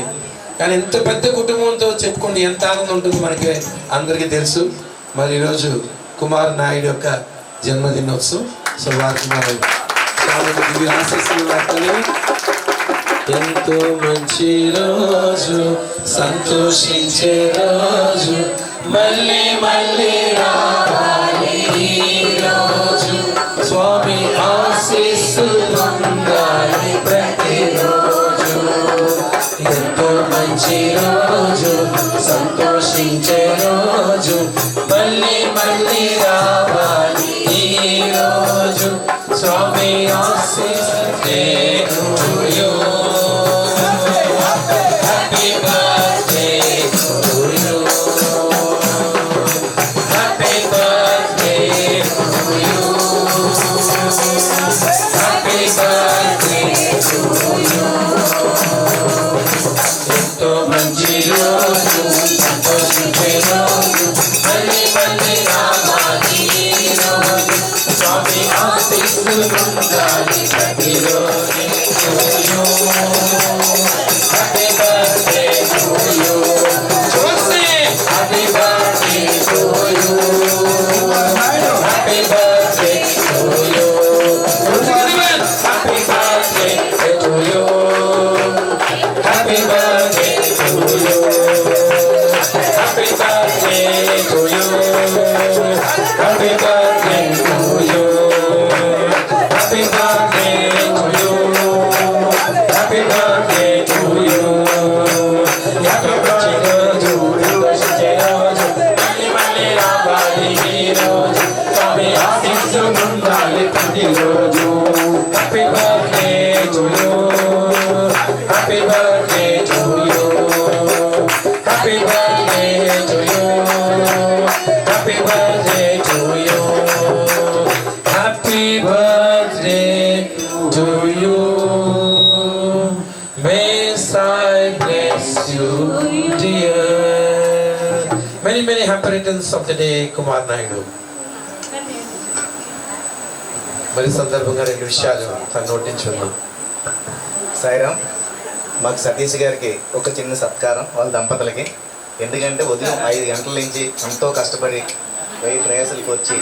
కానీ ఇంత పెద్ద కుటుంబంతో చెప్పుకుంటే ఎంత ఆనందం ఉంటుంది మనకి అందరికీ తెలుసు. మరి ఈరోజు కుమార్ నాయుడు యొక్క జన్మదినోత్సవం. సో వారికి మనం స్వామి దివ్య ఆశీస్సులు వార్తలు. ఎంతో మంచి రోజు, సంతోషించే రోజు, మళ్ళీ మళ్ళీ రావాలి ఈ రోజు, స్వామి ఆశీస్సులు ఉండాలి ప్రతిరోజు. ఎంతో మంచి రోజు, సంతోషించే రోజు, మళ్ళీ మళ్ళీ రావాలి ఈ రోజు, స్వామి ఆశీస్సులు. Happy birthday to you. Happy birthday to you. Happy birthday to you. ఎంతో మంచి రోజు, సంతోషించే రోజు, మళ్ళీ మళ్ళీ రావాలి ఈ రోజు, స్వామి ఆశీస్సులు ఉండాలి ప్రతిరోజు. Happy birthday to you. Happy birthday to you. Happy birthday to you. Happy birthday to you. Happy birthday to you. Happy birthday to you. Happy birthday to you. Happy birthday to you. Happy birthday to you. Happy birthday to you. మళ్ళీ మళ్ళీ రావాలి ఈ రోజు, స్వామి ఆశీస్సులు ఉండాలి ప్రతిరోజు. Happy birthday to you. Happy birthday to you. Happy birthday to you. Happy birthday to you. Happy birthday to you. May Sai bless you, dear. Many, many happy returns of the day, Kumar Naidu. మరి సందర్భంగా రెండు విషయాలు తను నోటించున్నాం. సాయిరామ్, మాకు సతీష్ గారికి ఒక చిన్న సత్కారం వాళ్ళ దంపతులకి. ఎందుకంటే ఉదయం 5 గంటల నుంచి ఎంతో కష్టపడి 1000 ప్రయాసాలకు వచ్చి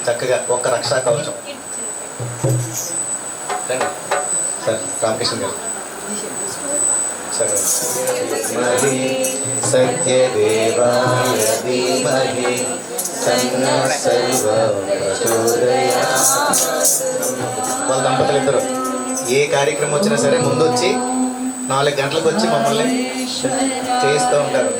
చక్కగా ఒక్క రక్షా కవచం. రండి సార్, రామకృష్ణ గారు. సరే. సత్యదేవాయ ధీమహి తన్నో సర్వం ప్రచోదయాత్. వాళ్ళ దంపతులు ఇద్దరు ఏ కార్యక్రమం వచ్చినా సరే ముందు వచ్చి 4 గంటలకు వచ్చి మమ్మల్ని చేస్తూ ఉంటారు.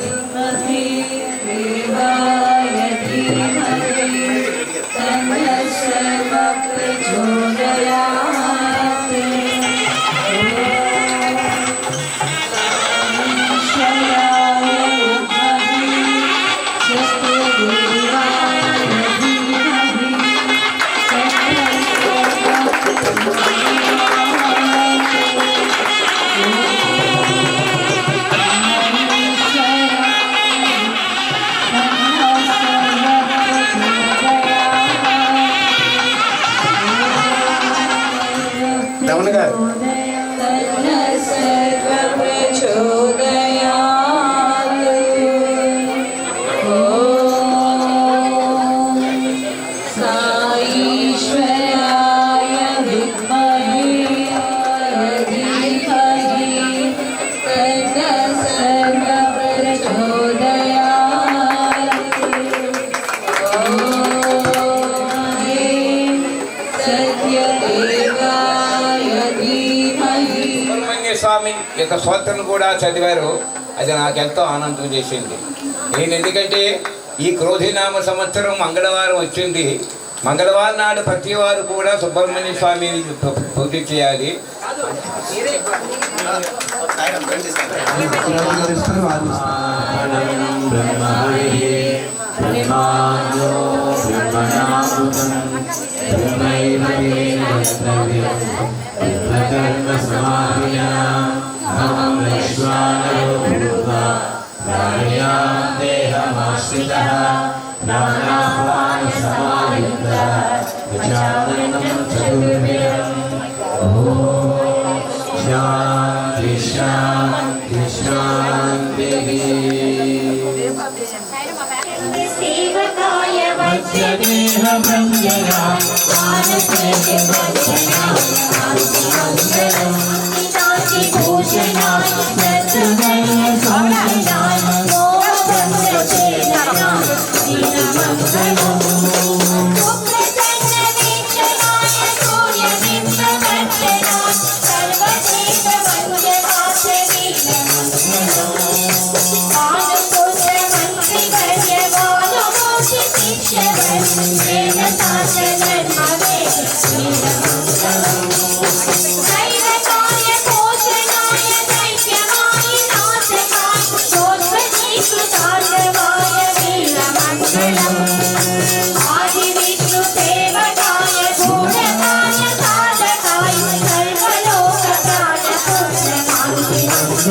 రమణ గారు, స్వామి యొక్క స్తోత్రం కూడా చదివారు. అది నాకెంతో ఆనందం చేసింది. నేను ఎందుకంటే ఈ క్రోధినామ సంవత్సరం మంగళవారం వచ్చింది. మంగళవారం నాడు ప్రతి వారు కూడా సుబ్రహ్మణ్య స్వామిని పూజ చేయాలి. శాంతి శాంతి శాంతి. సేవకాయ వజ్రదేహ బ్రహ్మణా మానసేయ వజ్రనా మంగళం నితాసి భూషణాయ శత్రుదయ సంహరణాయ ఓం బ్రహ్మచేతనా మంగళం.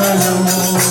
Hare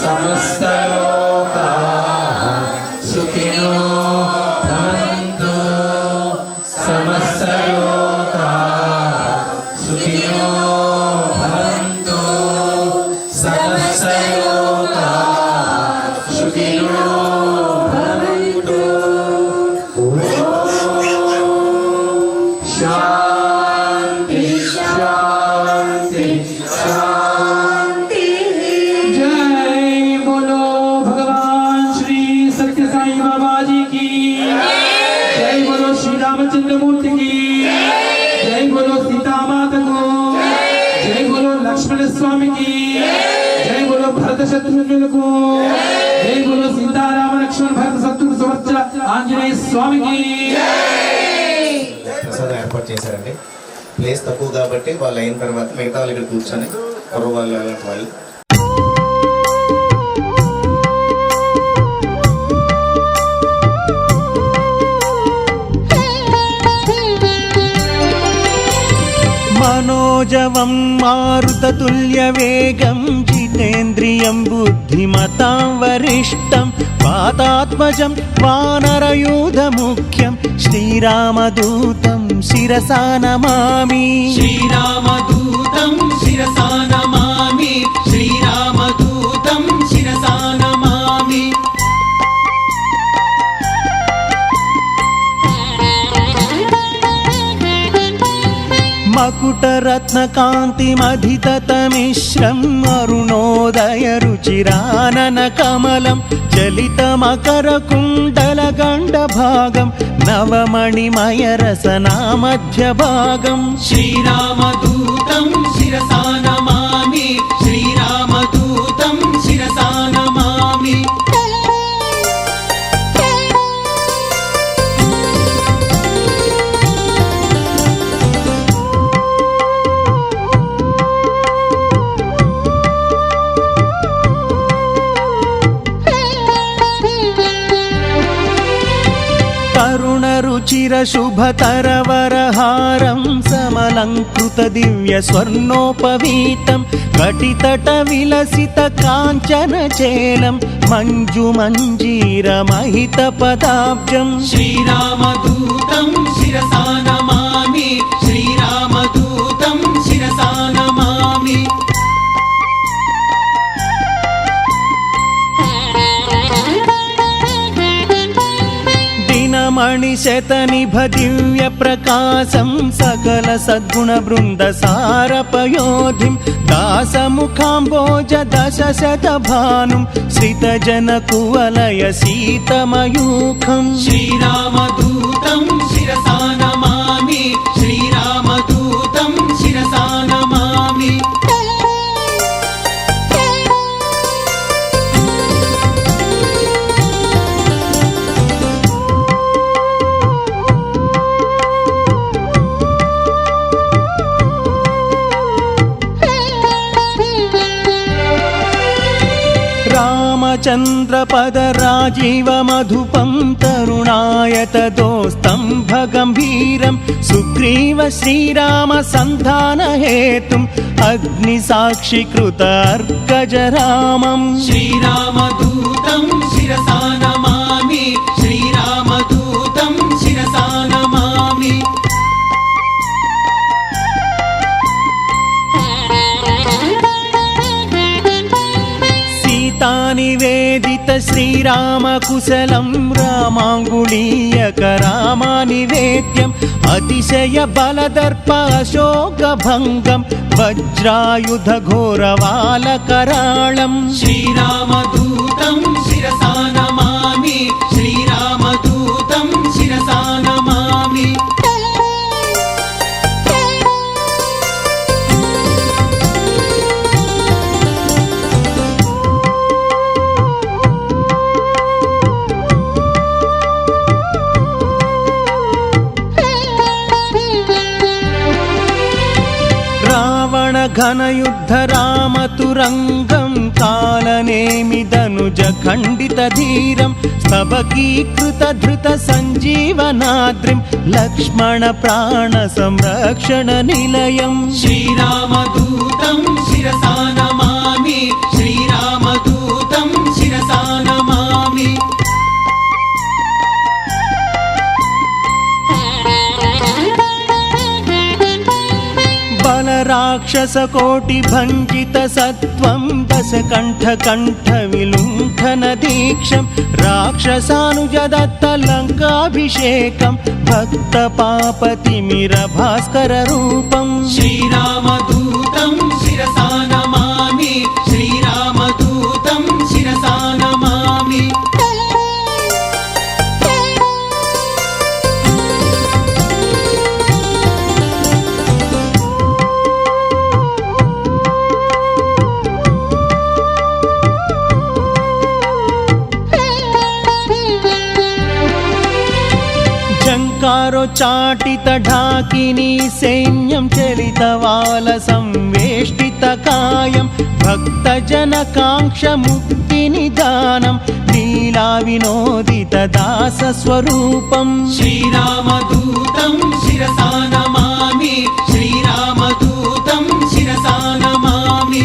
समस्तलोकाः सुखिनो भवन्तु समस्तलोकाः सुखिनो भवन्तु समस्तलोकाः सुखिनो भवन्तु शान्ति शान्ति शान्ति। जय बोलो भगवान श्री सत्य साई बाबा जी की जय बोलो श्री रामचंद्र मूर्ति की जय बोलो सीता माता को जय बोलो लक्ष्मण स्वामी की जय बोलो भरत शत्रुघ्न को जय बोलो सीताराम लक्ष्मण भरत शत्रुघ्न सुभद्र आंजनेय स्वामी की ప్రసాదం ఏర్పాటు చేశారండి. ప్లేస్ తక్కువ కాబట్టి వాళ్ళు అయిన తర్వాత మిగతా వాళ్ళు ఇక్కడ కూర్చొని కుర్ర వాళ్ళు అలాంటి వాళ్ళు मनोजवं मारुततुल्यवेगं जितेन्द्रियं बुद्धिमतां वरिष्ठं वातात्मजं वानरयूथमुख्यं श्रीरामदूतं शिरसा नमामि श्रीरामदूतं शिरसा नमामि श्रीरामदूतं शिरसा नमामि मकुटरत्नकान्तिमधिततमिश्रम् अरुणोदयरुचिराननकमलं चलितमकरकुण्डलगण्डभागं नवमणिमयरसनामध्यभागं श्रीरामदूतं शिरसा नमामि श्रीरामदूतं शिरसा नमामि तरुणरुचिरशुभतरवरहारं समलङ्कृतदिव्यस्वर्णोपवीतं कटितटविलसितकाञ्चनचेलं मञ्जुमञ्जीरमहितपदाब्जं श्रीरामदूतं शिरसा नमामि श्रीरामदूतं शिरसा नमामि दिनमणिशतनिभदिव्यप्रकाशं सकलसद्गुणवृन्दसारपयोधिं दासमुखाम्बोजदशशतभानुं श्रितजनकुवलयसीतमयूखं श्रीरामदूतं शिरसा नमामि श्रीरामदूतं शिरसा नमामि रामचन्द्रपदराजीवमधुपं तरुणायतदोस्तम्भगम्भीरं सुग्रीव श्रीरामसन्धानहेतुम् अग्निसाक्षिकृत अर्कजरामं श्रीरामदूतं शिरसा नमामि श्रीरामदूतं शिरसा नमामि निवेदित श्रीरामकुशलं रामाङ्गुलीयकरामानिवेद्यम् अतिशय बलदर्प अशोकभङ्गं वज्रायुधघोरवालकराळं श्रीरामदूतं शिरसा नमामि श्रीरामदूतं शिरसा नमामि घनयुद्ध रामतुरङ्गं कालनेमिदनुजखण्डितधीरं स्तबकीकृतधृतसञ्जीवनाद्रिं लक्ष्मणप्राणसंरक्षणनिलयं श्रीरामदूतं शिरसा नमामि श्रीरामदूतं రాక్షసకోటి భంజిత సత్వం దశకంఠ కంఠ విలుంఠన దీక్షం రాక్షసానుజదత్త లంకాభిషేకం భక్త పాపతిమిర భాస్కర రూపం శ్రీరామదూతం శిరసా నమామి శ్రీరామదూతం శిరసా నమామి జంకారో చాటిత ఢాకిని సైన్యం చలితవాల సంవేష్టిత కాయం భక్త జనకాంక్ష ముక్తి నిదానం లీలా వినోదిత దాస స్వరూపం శ్రీరామదూతం శిరసా నమామి శ్రీరామదూతం శిరసా నమామి